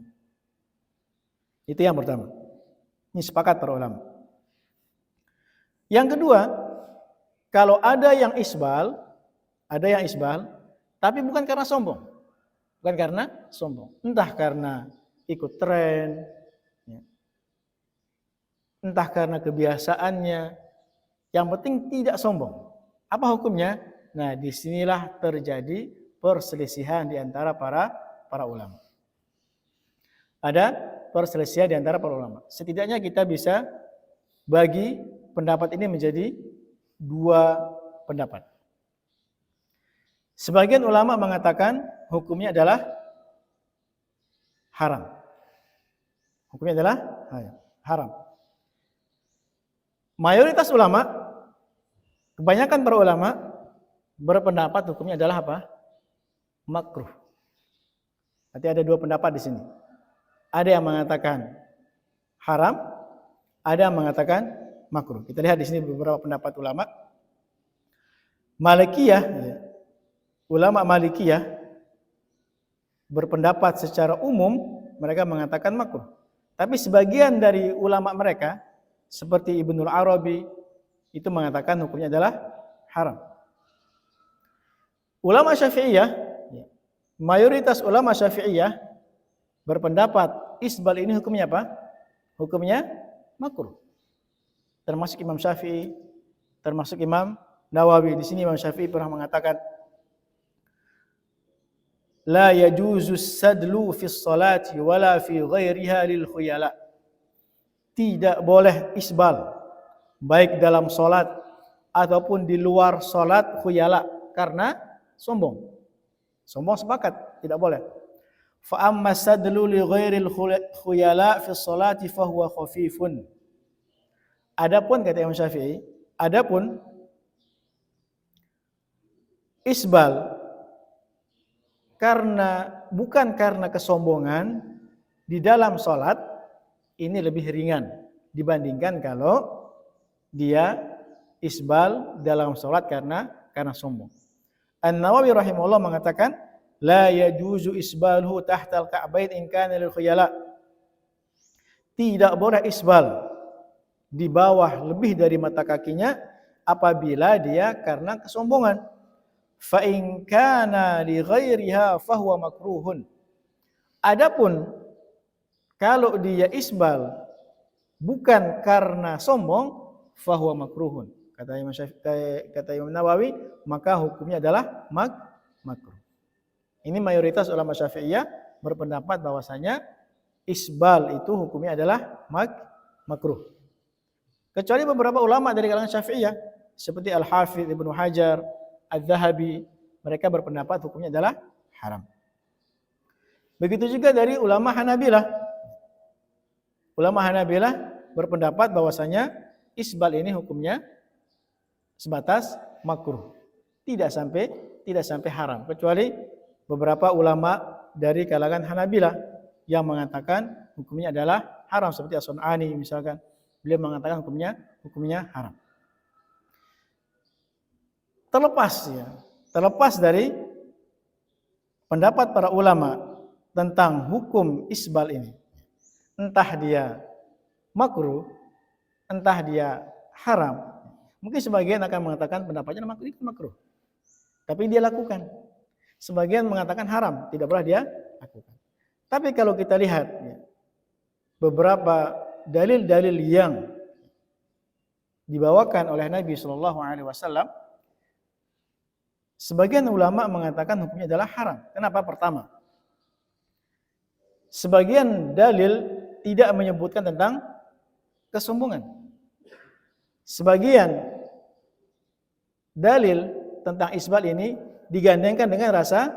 Itu yang pertama. Ini sepakat para ulama. Yang kedua, kalau ada yang isbal, tapi bukan karena sombong. Bukan karena sombong. Entah karena ikut tren, ya. Entah karena kebiasaannya. Yang penting tidak sombong. Apa hukumnya? Nah, disinilah terjadi perselisihan di antara para ulama. Ada perselisihan di antara para ulama. Setidaknya kita bisa bagi pendapat ini menjadi dua pendapat. Sebagian ulama mengatakan hukumnya adalah haram. Hukumnya adalah haram. Mayoritas ulama, kebanyakan para ulama berpendapat hukumnya adalah apa? Makruh. Berarti ada dua pendapat di sini. Ada yang mengatakan haram, ada yang mengatakan makruh. Kita lihat di sini beberapa pendapat ulama. Malikiyah, ya, ulama Malikiyah berpendapat secara umum mereka mengatakan makruh. Tapi sebagian dari ulama mereka seperti Ibnul Arabi itu mengatakan hukumnya adalah haram. Ulama Syafi'iyah, mayoritas ulama Syafi'iyah berpendapat isbal ini hukumnya apa? Hukumnya makruh. Termasuk Imam Syafi'i, termasuk Imam Nawawi. Di sini Imam Syafi'i pernah mengatakan la yajuzu sadlu fi sholati wala fi ghairiha lil khuyala. Tidak boleh isbal baik dalam salat ataupun di luar salat khuyala karena sombong. Sombong sepakat tidak boleh. Fa amma sadlu li ghairil khuyala fi sholati fa huwa khafifun. Adapun kata Imam Syafi'i, adapun isbal bukan karena kesombongan di dalam sholat ini lebih ringan dibandingkan kalau dia isbal dalam sholat karena sombong. An-Nawawi rahimahullah mengatakan la yajuzu isbaluhu tahtal ka'bain in kana lil khuyala. Tidak boleh isbal di bawah lebih dari mata kakinya apabila dia karena kesombongan. Fa in kana li ghairiha fa huwa makruhun. Adapun kalau dia isbal bukan karena sombong fa huwa makruhun. Kata Imam Nawawi, maka hukumnya adalah makruh. Ini mayoritas ulama Syafi'iyah berpendapat bahwasanya isbal itu hukumnya adalah makruh. Kecuali beberapa ulama dari kalangan Syafi'iyah seperti Al-Hafidz Ibnu Hajar, Al-Zahabi, mereka berpendapat hukumnya adalah haram. Begitu juga dari ulama Hanabilah. Ulama Hanabilah berpendapat bahwasanya isbal ini hukumnya sebatas makruh. Tidak sampai haram, kecuali beberapa ulama dari kalangan Hanabilah yang mengatakan hukumnya adalah haram seperti As-Sun'ani misalkan. Beliau mengatakan hukumnya haram. Terlepas dari pendapat para ulama tentang hukum isbal ini, entah dia makruh, entah dia haram, mungkin sebagian akan mengatakan pendapatnya makruh, tapi dia lakukan. Sebagian mengatakan haram, tidak boleh dia lakukan. Tapi kalau kita lihat beberapa dalil-dalil yang dibawakan oleh Nabi Shallallahu Alaihi Wasallam, sebagian ulama mengatakan hukumnya adalah haram. Kenapa? Pertama, sebagian dalil tidak menyebutkan tentang kesombongan. Sebagian dalil tentang isbal ini digandengkan dengan rasa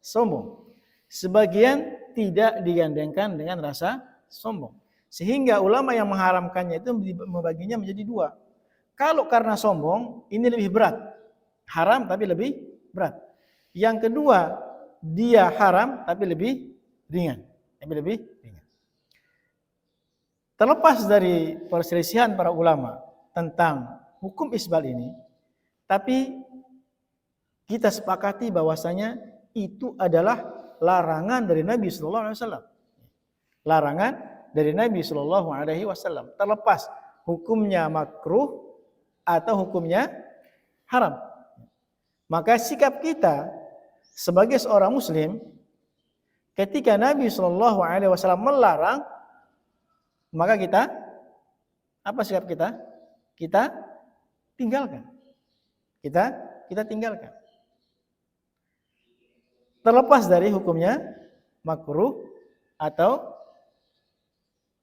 sombong. Sebagian tidak digandengkan dengan rasa sombong. Sehingga ulama yang mengharamkannya itu membaginya menjadi dua. Kalau karena sombong, ini lebih berat. Haram tapi lebih berat. Yang kedua, dia haram tapi lebih ringan. Terlepas dari perselisihan para ulama tentang hukum isbal ini, tapi kita sepakati bahwasanya itu adalah larangan dari Nabi sallallahu alaihi wasallam. Larangan dari Nabi sallallahu alaihi wasallam, terlepas hukumnya makruh atau hukumnya haram. Maka sikap kita sebagai seorang muslim ketika Nabi sallallahu alaihi wasallam melarang, maka kita apa sikap kita? Kita tinggalkan. Kita tinggalkan. Terlepas dari hukumnya makruh atau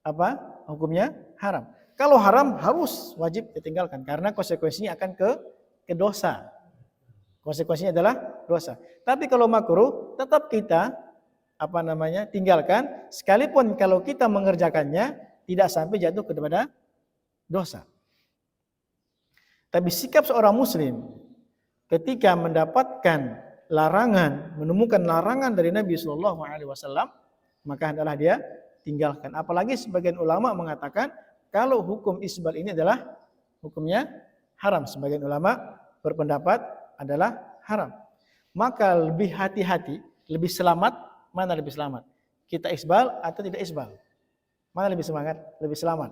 apa? Hukumnya haram. Kalau haram harus wajib ditinggalkan karena konsekuensinya akan ke dosa. Konsekuensinya adalah dosa. Tapi kalau makruh tetap kita tinggalkan, sekalipun kalau kita mengerjakannya tidak sampai jatuh kepada dosa. Tapi sikap seorang muslim ketika mendapatkan larangan, menemukan larangan dari Nabi Shallallahu Alaihi Wasallam, maka adalah dia tinggalkan. Apalagi sebagian ulama mengatakan kalau hukum isbal ini adalah hukumnya haram. Sebagian ulama berpendapat adalah haram. Maka lebih hati-hati, lebih selamat, mana lebih selamat? Kita isbal atau tidak isbal? Mana lebih semangat? Lebih selamat.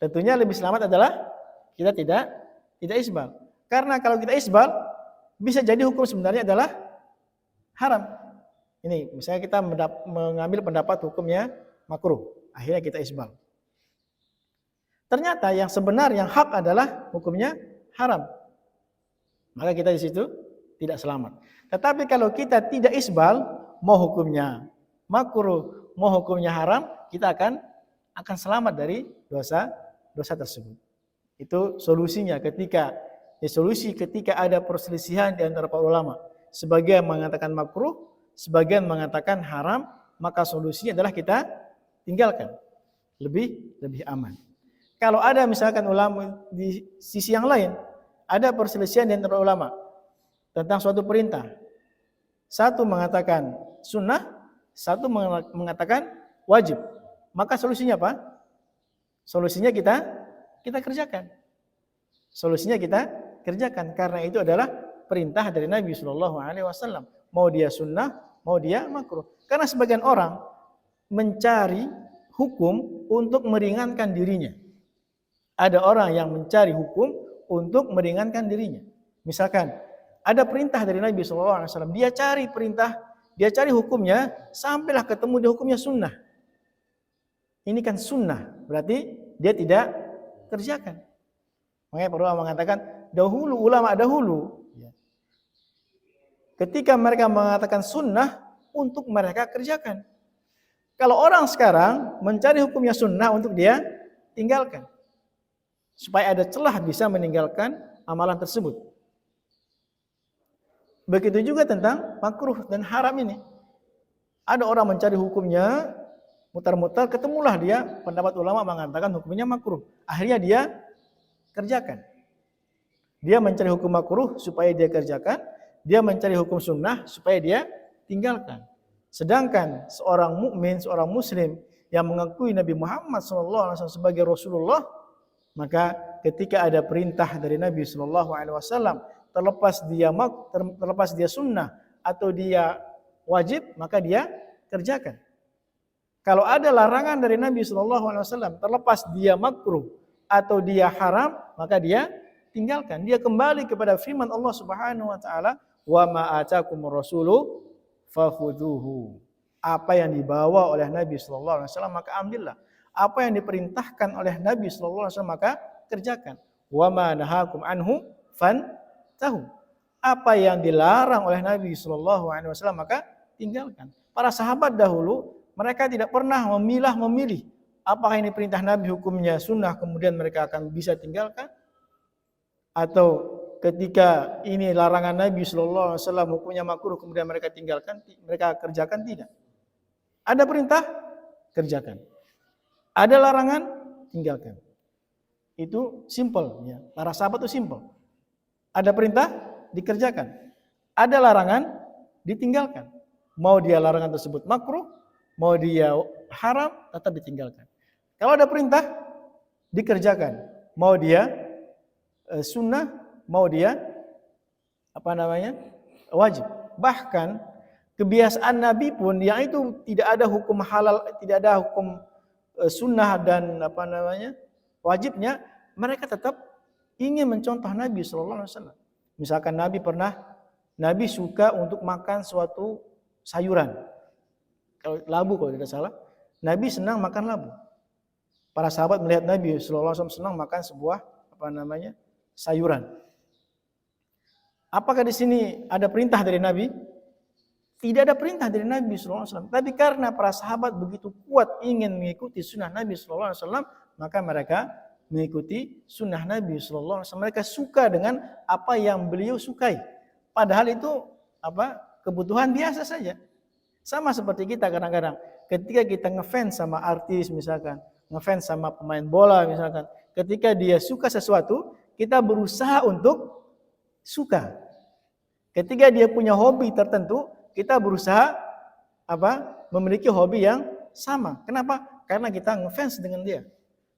Tentunya lebih selamat adalah kita tidak isbal. Karena kalau kita isbal, bisa jadi hukum sebenarnya adalah haram. Ini misalnya kita mengambil pendapat hukumnya makruh, akhirnya kita isbal. Ternyata yang sebenar, yang hak adalah hukumnya haram. Maka kita di situ tidak selamat. Tetapi kalau kita tidak isbal, mau hukumnya makruh, mau hukumnya haram, kita akan selamat dari dosa tersebut. Itu solusinya ketika ada perselisihan di antara para ulama. Sebagian mengatakan makruh, sebagian mengatakan haram, maka solusinya adalah kita tinggalkan. Lebih aman. Kalau ada misalkan ulama di sisi yang lain, ada perselisihan di antara ulama tentang suatu perintah. Satu mengatakan sunnah, satu mengatakan wajib. Maka solusinya apa? Solusinya kita kerjakan. Solusinya kita kerjakan karena itu adalah perintah dari Nabi Shallallahu Alaihi Wasallam. Mau dia sunnah, mau dia makruh. Karena sebagian orang mencari hukum untuk meringankan dirinya. Ada orang yang mencari hukum untuk meringankan dirinya. Misalkan ada perintah dari Nabi Shallallahu Alaihi Wasallam, dia cari perintah, dia cari hukumnya, sampailah ketemu di hukumnya sunnah. Ini kan sunnah, berarti dia tidak kerjakan. Makanya para ulama mengatakan ulama dahulu ketika mereka mengatakan sunnah untuk mereka kerjakan. Kalau orang sekarang mencari hukumnya sunnah untuk dia tinggalkan, supaya ada celah bisa meninggalkan amalan tersebut. Begitu juga tentang makruh dan haram ini. Ada orang mencari hukumnya, mutar-mutar, ketemulah dia pendapat ulama mengatakan hukumnya makruh. Akhirnya dia kerjakan. Dia mencari hukum makruh supaya dia kerjakan, dia mencari hukum sunnah supaya dia tinggalkan. Sedangkan seorang mukmin, seorang muslim yang mengakui Nabi Muhammad SAW sebagai Rasulullah, maka ketika ada perintah dari Nabi SAW, terlepas dia sunnah atau dia wajib, maka dia kerjakan. Kalau ada larangan dari Nabi SAW, terlepas dia makruh atau dia haram, maka dia tinggalkan. Dia kembali kepada firman Allah Subhanahu wa taala, "Wa ma atakumur rasulu fakhudhuhu." Apa yang dibawa oleh Nabi sallallahu alaihi wasallam maka ambillah. Apa yang diperintahkan oleh Nabi sallallahu alaihi wasallam maka kerjakan. Wa ma nahakum anhu fantahu. Apa yang dilarang oleh Nabi sallallahu alaihi wasallam maka tinggalkan. Para sahabat dahulu mereka tidak pernah memilih apakah ini perintah Nabi hukumnya sunnah kemudian mereka akan bisa tinggalkan, atau ketika ini larangan Nabi sallallahu alaihi wasallam hukumnya makruh kemudian mereka tinggalkan, mereka kerjakan, tidak. Ada perintah, kerjakan. Ada larangan, tinggalkan. Itu simple ya. Para sahabat itu simple. Ada perintah, dikerjakan. Ada larangan, ditinggalkan. Mau dia larangan tersebut makruh, mau dia haram, tetap ditinggalkan. Kalau ada perintah, dikerjakan. Mau dia sunnah, mau dia wajib. Bahkan kebiasaan Nabi pun yang itu tidak ada hukum halal, tidak ada hukum sunnah dan wajibnya, mereka tetap ingin mencontoh Nabi sallallahu alaihi wasallam. Misalkan Nabi suka untuk makan suatu sayuran. Kalau labu kalau tidak salah, Nabi senang makan labu. Para sahabat melihat Nabi sallallahu alaihi wasallam senang makan sebuah sayuran. Apakah di sini ada perintah dari Nabi? Tidak ada perintah dari Nabi sallallahu alaihi wasallam. Tapi karena para sahabat begitu kuat ingin mengikuti sunnah Nabi sallallahu alaihi wasallam, maka mereka mengikuti sunnah Nabi sallallahu alaihi wasallam. Mereka suka dengan apa yang beliau sukai. Padahal itu kebutuhan biasa saja. Sama seperti kita kadang-kadang ketika kita ngefans sama artis misalkan, ngefans sama pemain bola misalkan, ketika dia suka sesuatu, kita berusaha untuk suka. Ketika dia punya hobi tertentu, kita berusaha memiliki hobi yang sama. Kenapa? Karena kita ngefans dengan dia.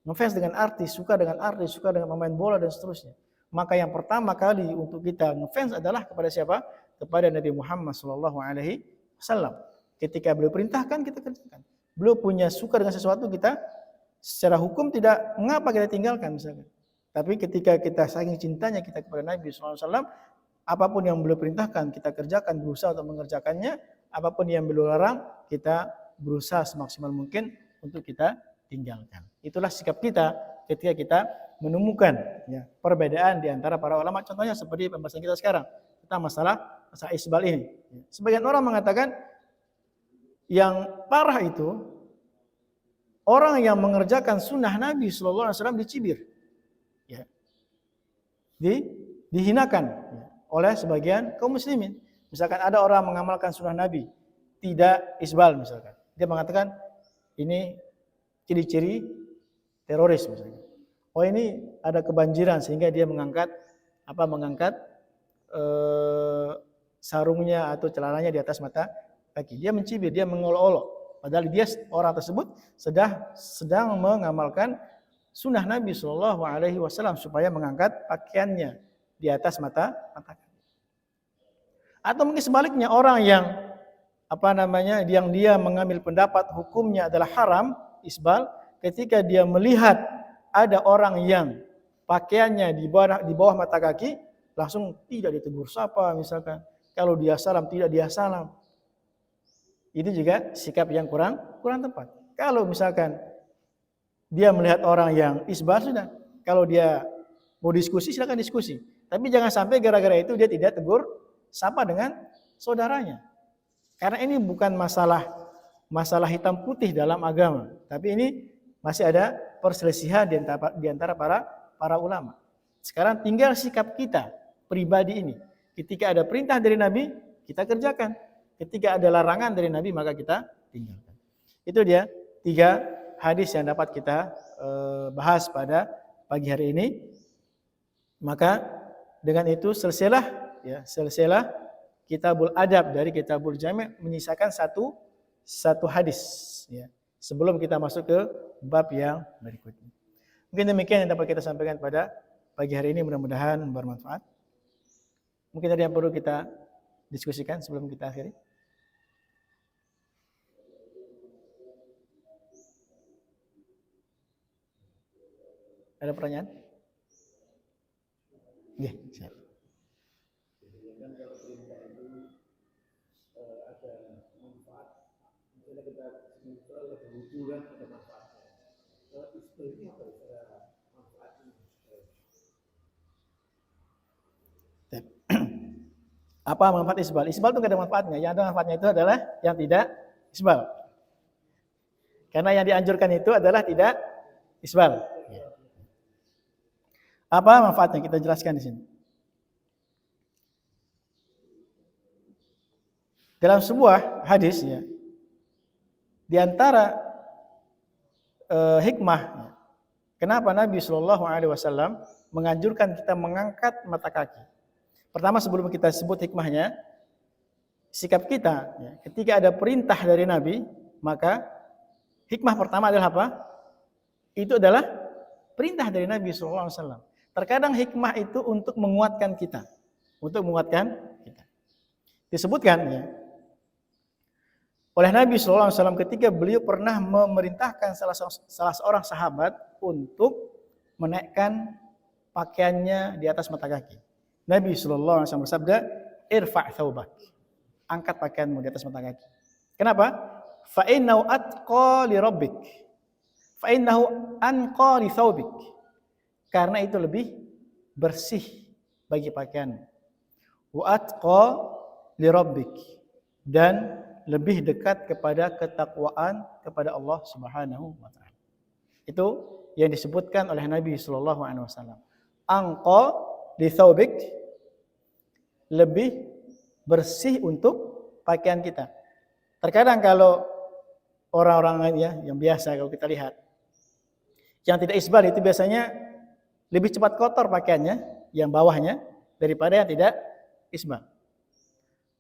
Ngefans dengan artis, suka dengan pemain bola dan seterusnya. Maka yang pertama kali untuk kita ngefans adalah kepada siapa? Kepada Nabi Muhammad SAW. Ketika beliau perintahkan, kita kerjakan. Beliau punya suka dengan sesuatu, kita secara hukum tidak mengapa kita tinggalkan misalkan. Tapi ketika kita saking cintanya kita kepada Nabi SAW, apapun yang beliau perintahkan kita kerjakan, berusaha untuk mengerjakannya. Apapun yang beliau larang, kita berusaha semaksimal mungkin untuk kita tinggalkan. Itulah sikap kita ketika kita menemukan perbedaan di antara para ulama. Contohnya seperti pembahasan kita sekarang tentang masalah isbal ini. Sebagian orang mengatakan yang parah itu orang yang mengerjakan sunnah Nabi SAW dicibir, dihinakan oleh sebagian kaum muslimin. Misalkan ada orang mengamalkan sunnah Nabi, tidak isbal misalkan. Dia mengatakan ini ciri-ciri teroris misalnya. Oh ini ada kebanjiran sehingga dia mengangkat sarungnya atau celananya di atas mata kaki. Dia mencibir, dia mengolok-olok. Padahal dia orang tersebut sedang mengamalkan sunnah Nabi SAW supaya mengangkat pakaiannya di atas mata kaki. Atau mungkin sebaliknya orang yang yang dia mengambil pendapat hukumnya adalah haram isbal, ketika dia melihat ada orang yang pakaiannya di bawah mata kaki, langsung tidak ditegur sapa misalkan. Kalau dia salam tidak dia salam. Itu juga sikap yang kurang tepat. Kalau misalkan dia melihat orang yang isbal, sudah. Kalau dia mau diskusi silakan diskusi. Tapi jangan sampai gara-gara itu dia tidak tegur sapa dengan saudaranya. Karena ini bukan masalah hitam putih dalam agama, tapi ini masih ada perselisihan di antara para ulama. Sekarang tinggal sikap kita pribadi ini. Ketika ada perintah dari Nabi, kita kerjakan. Ketika ada larangan dari Nabi, maka kita tinggalkan. Itu dia 3 hadis yang dapat kita bahas pada pagi hari ini. Maka dengan itu selesailah Kitabul Adab dari Kitabul Jami', menyisakan satu hadis sebelum kita masuk ke bab yang berikutnya. Mungkin demikian yang dapat kita sampaikan pada pagi hari ini, mudah-mudahan bermanfaat. Mungkin ada yang perlu kita diskusikan sebelum kita akhiri. Ada pertanyaan? Nggih, siap. Apa manfaat isbal? Isbal itu tidak ada manfaatnya. Yang ada manfaatnya itu adalah yang tidak isbal. Karena yang dianjurkan itu adalah tidak isbal. Apa manfaatnya? Kita jelaskan di sini. Dalam sebuah hadis di antara hikmah kenapa Nabi SAW menganjurkan kita mengangkat mata kaki. Pertama, sebelum kita sebut hikmahnya, sikap kita ketika ada perintah dari Nabi, maka hikmah pertama adalah apa? Itu adalah perintah dari Nabi SAW. Terkadang hikmah itu untuk menguatkan kita, Disebutkan oleh Nabi SAW ketika beliau pernah memerintahkan salah seorang sahabat untuk menaikkan pakaiannya di atas mata kaki. Nabi SAW bersabda, irfa' thawbak, angkat pakaianmu di atas mata kaki. Kenapa? Fa'innahu atqa li rabbik, fa'innahu anqa li thawbik, karena itu lebih bersih bagi pakaianmu. Wa atqa li rabbik, dan lebih dekat kepada ketakwaan kepada Allah Subhanahu wa taala. Itu yang disebutkan oleh Nabi sallallahu alaihi wasallam. Anqa li thawbik, lebih bersih untuk pakaian kita. Terkadang kalau orang-orang yang biasa, kalau kita lihat yang tidak isbal itu biasanya lebih cepat kotor pakaiannya, yang bawahnya, daripada yang tidak isbal.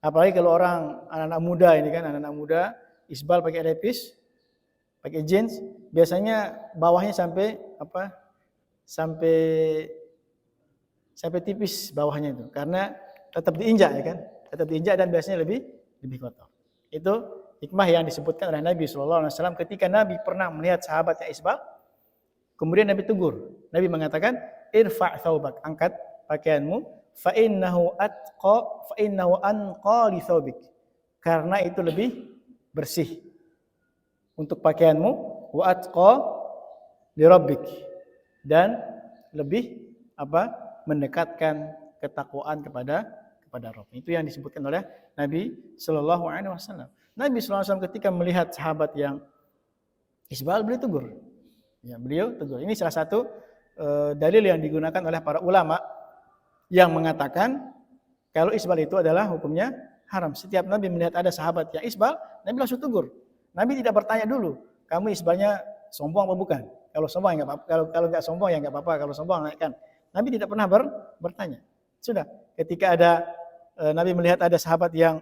Apalagi kalau orang anak-anak muda ini kan, anak-anak muda isbal pakai lepis, pakai jeans, biasanya bawahnya sampai apa? Sampai tipis bawahnya itu, karena tetap diinjak ya kan, tetap diinjak dan biasanya lebih kotor. Itu hikmah yang disebutkan oleh Nabi SAW ketika Nabi pernah melihat sahabatnya isbal, kemudian Nabi tegur. Nabi mengatakan, irfa' thawbak, angkat pakaianmu, fa innahu anqa li thawbik, karena itu lebih bersih untuk pakaianmu, wa atqa li rabbik, dan lebih mendekatkan ketakwaan kepada Rabb. Itu yang disebutkan oleh Nabi sallallahu alaihi wasallam. Nabi sallallahu alaihi wasallam ketika melihat sahabat yang isbal, beliau tegur. Ya, beliau tegur. Ini salah satu dalil yang digunakan oleh para ulama yang mengatakan kalau isbal itu adalah hukumnya haram. Setiap Nabi melihat ada sahabat yang isbal, Nabi langsung tegur. Nabi tidak bertanya dulu, kamu isbalnya sombong apa bukan? Kalau sombong ya enggak apa-apa, kalau enggak sombong ya enggak apa-apa, kalau sombong naikkan. Nabi tidak pernah bertanya. Sudah, ketika ada Nabi melihat ada sahabat yang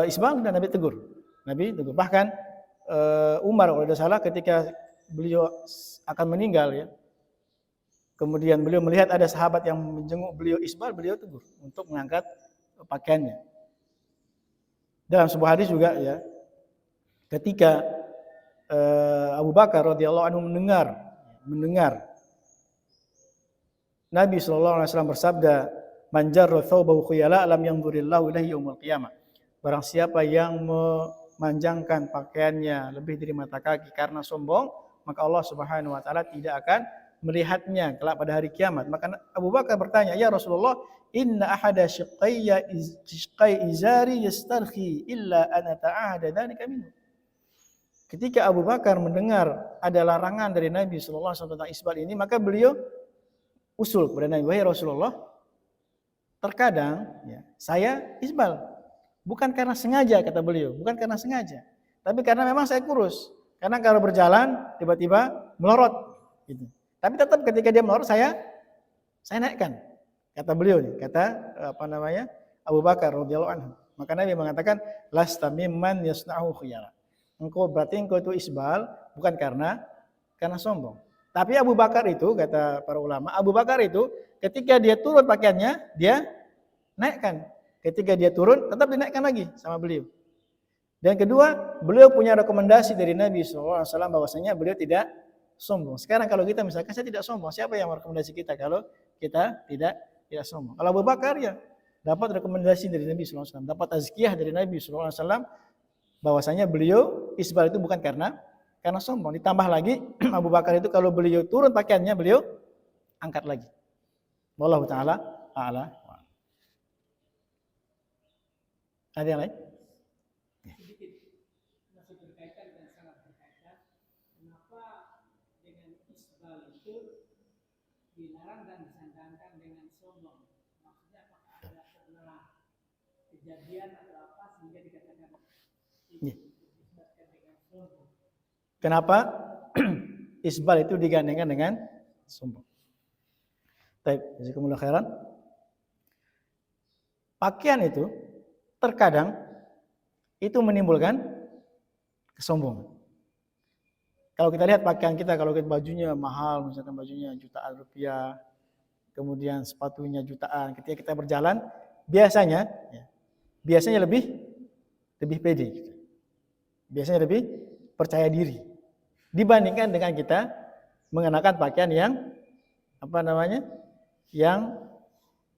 isbal, dan Nabi tegur. Bahkan Umar kalau tidak salah ketika beliau akan meninggal ya, kemudian beliau melihat ada sahabat yang menjenguk beliau isbal, beliau tegur untuk mengangkat pakaiannya. Dalam sebuah hadis juga ya, ketika Abu Bakar radhiyallahu anhu mendengar Nabi SAW bersabda, man jarra thawbahu khuyala lam yanzurillahu ilaihi yaumil qiyamah. Barang siapa yang memanjangkan pakaiannya lebih dari mata kaki karena sombong, maka Allah Subhanahu wa taala tidak akan melihatnya kelak pada hari kiamat. Maka Abu Bakar bertanya, ya Rasulullah, inna ahada shiqqai izari yastarhi illa ana ta'ahada dzalika minhu. Ketika Abu Bakar mendengar ada larangan dari Nabi sallallahu alaihi wasallam tentang isbal ini, maka beliau usul kepada Nabi, wahai Rasulullah, terkadang ya, saya isbal bukan karena sengaja, kata beliau, bukan karena sengaja, tapi karena memang saya kurus. Karena kalau berjalan tiba-tiba melorot gitu. Tapi tetap ketika dia melorot saya naikkan. Kata beliau nih, Abu Bakar radhiyallahu anhu. Maka Nabi mengatakan, lasta mimman yasna'u khiyara. Engkau itu isbal bukan karena sombong. Tapi Abu Bakar itu, kata para ulama, Abu Bakar itu ketika dia turun pakaiannya, dia naikkan. Ketika dia turun, tetap dinaikkan lagi sama beliau. Dan kedua, beliau punya rekomendasi dari Nabi SAW bahwasanya beliau tidak sombong. Sekarang kalau kita misalkan saya tidak sombong, siapa yang merekomendasi kita kalau kita tidak sombong? Kalau Abu Bakar ya dapat rekomendasi dari Nabi SAW, dapat azkiyah dari Nabi SAW bahwasanya beliau isbal itu bukan karena sombong. Ditambah lagi Abu Bakar itu kalau beliau turun pakaiannya, beliau angkat lagi. Wallahu taala a'la. Ada yang lain? Sedikit masih berkaitan dan sangat berkaitan. Kenapa dengan isbal itu dilarang dan disandangkan dengan sombong? Maksudnya apakah ada sebuah kejadian atau apa sehingga dikatakan disebabkan dengan sombong? Kenapa isbal itu digandengkan dengan sombong? Baik, jazakumullah khairan. Pakaian itu terkadang itu menimbulkan kesombongan. Kalau kita lihat pakaian kita, kalau kita bajunya mahal, misalkan bajunya jutaan rupiah, kemudian sepatunya jutaan, ketika kita berjalan biasanya lebih pede, biasanya lebih percaya diri dibandingkan dengan kita mengenakan pakaian yang yang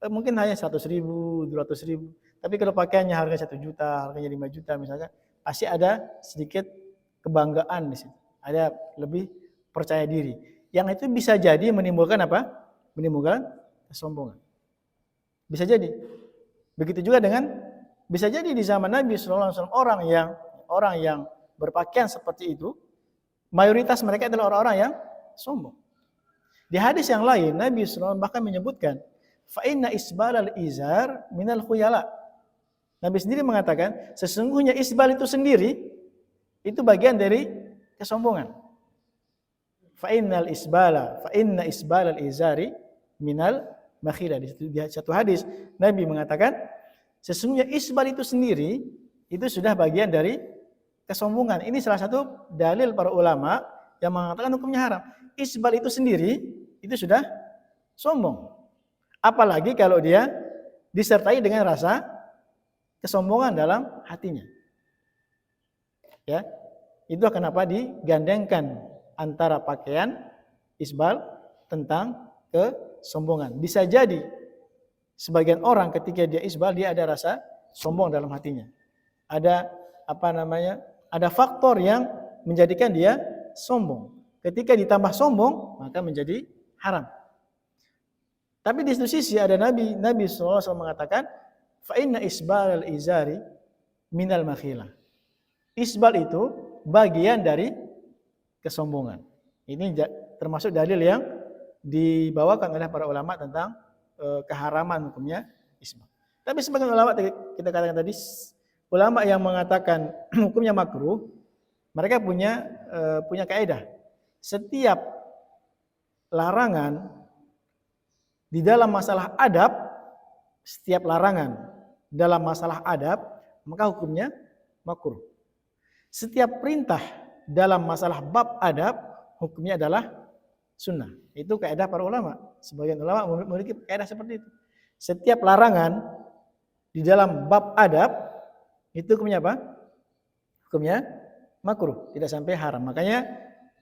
mungkin hanya 100.000, 200.000. Tapi kalau pakaiannya harga 1 juta, harganya 5 juta misalkan, pasti ada sedikit kebanggaan di situ. Ada lebih percaya diri. Yang itu bisa jadi menimbulkan apa? Menimbulkan kesombongan. Bisa jadi. Begitu juga bisa jadi di zaman Nabi SAW orang yang berpakaian seperti itu, mayoritas mereka adalah orang-orang yang sombong. Di hadis yang lain Nabi SAW bahkan menyebutkan, fa inna isbalal izar minal khuyala. Nabi sendiri mengatakan, sesungguhnya isbal itu sendiri itu bagian dari kesombongan. Fa inna isbalal izari minal makhilah. Di satu hadis Nabi mengatakan sesungguhnya isbal itu sendiri itu sudah bagian dari kesombongan. Ini salah satu dalil para ulama yang mengatakan hukumnya haram. Isbal itu sendiri itu sudah sombong. Apalagi kalau dia disertai dengan rasa kesombongan dalam hatinya. Ya. Itu kenapa digandengkan antara pakaian isbal tentang kesombongan. Bisa jadi sebagian orang ketika dia isbal dia ada rasa sombong dalam hatinya. Ada ada faktor yang menjadikan dia sombong. Ketika ditambah sombong maka menjadi haram. Tapi di satu sisi ada Nabi SAW mengatakan fa inna isbal al-izari minal makhilah. Isbal itu bagian dari kesombongan. Ini termasuk dalil yang dibawakan oleh para ulama tentang keharaman hukumnya isbal. Tapi sebagian ulama kita katakan tadi, ulama yang mengatakan hukumnya makruh, mereka punya kaidah. Setiap larangan di dalam masalah adab, setiap larangan dalam masalah adab, maka hukumnya makruh. Setiap perintah dalam masalah bab adab, hukumnya adalah sunnah. Itu kaidah para ulama. Sebagian ulama memiliki kaidah seperti itu. Setiap larangan di dalam bab adab, itu hukumnya apa? Hukumnya makruh, tidak sampai haram. Makanya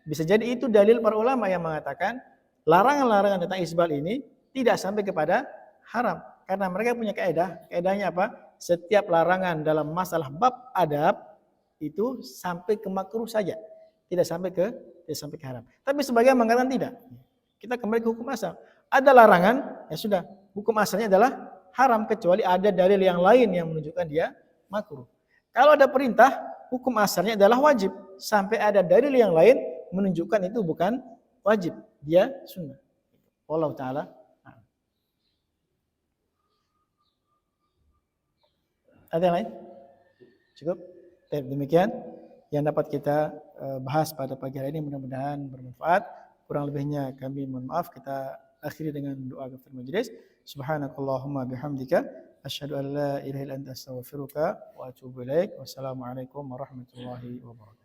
bisa jadi itu dalil para ulama yang mengatakan larangan-larangan tentang isbal ini tidak sampai kepada haram. Karena mereka punya kaidahnya apa? Setiap larangan dalam masalah bab adab itu sampai ke makruh saja, tidak sampai ke haram. Tapi sebagian mengatakan tidak. Kita kembali ke hukum asal. Ada larangan, ya sudah, hukum asalnya adalah haram kecuali ada dalil yang lain yang menunjukkan dia makruh. Kalau ada perintah, hukum asalnya adalah wajib sampai ada dalil yang lain menunjukkan itu bukan wajib, dia sunnah. Wallahu taala. Ada yang lain? Cukup? Demikian yang dapat kita bahas pada pagi hari ini, mudah-mudahan bermanfaat. Kurang lebihnya kami mohon maaf. Kita akhiri dengan doa kafaratul majelis. Subhanakallahumma bihamdika asyhadu an la ilaha illa anta astaghfiruka wa atubu ilaik. Wassalamualaikum warahmatullahi wabarakatuh.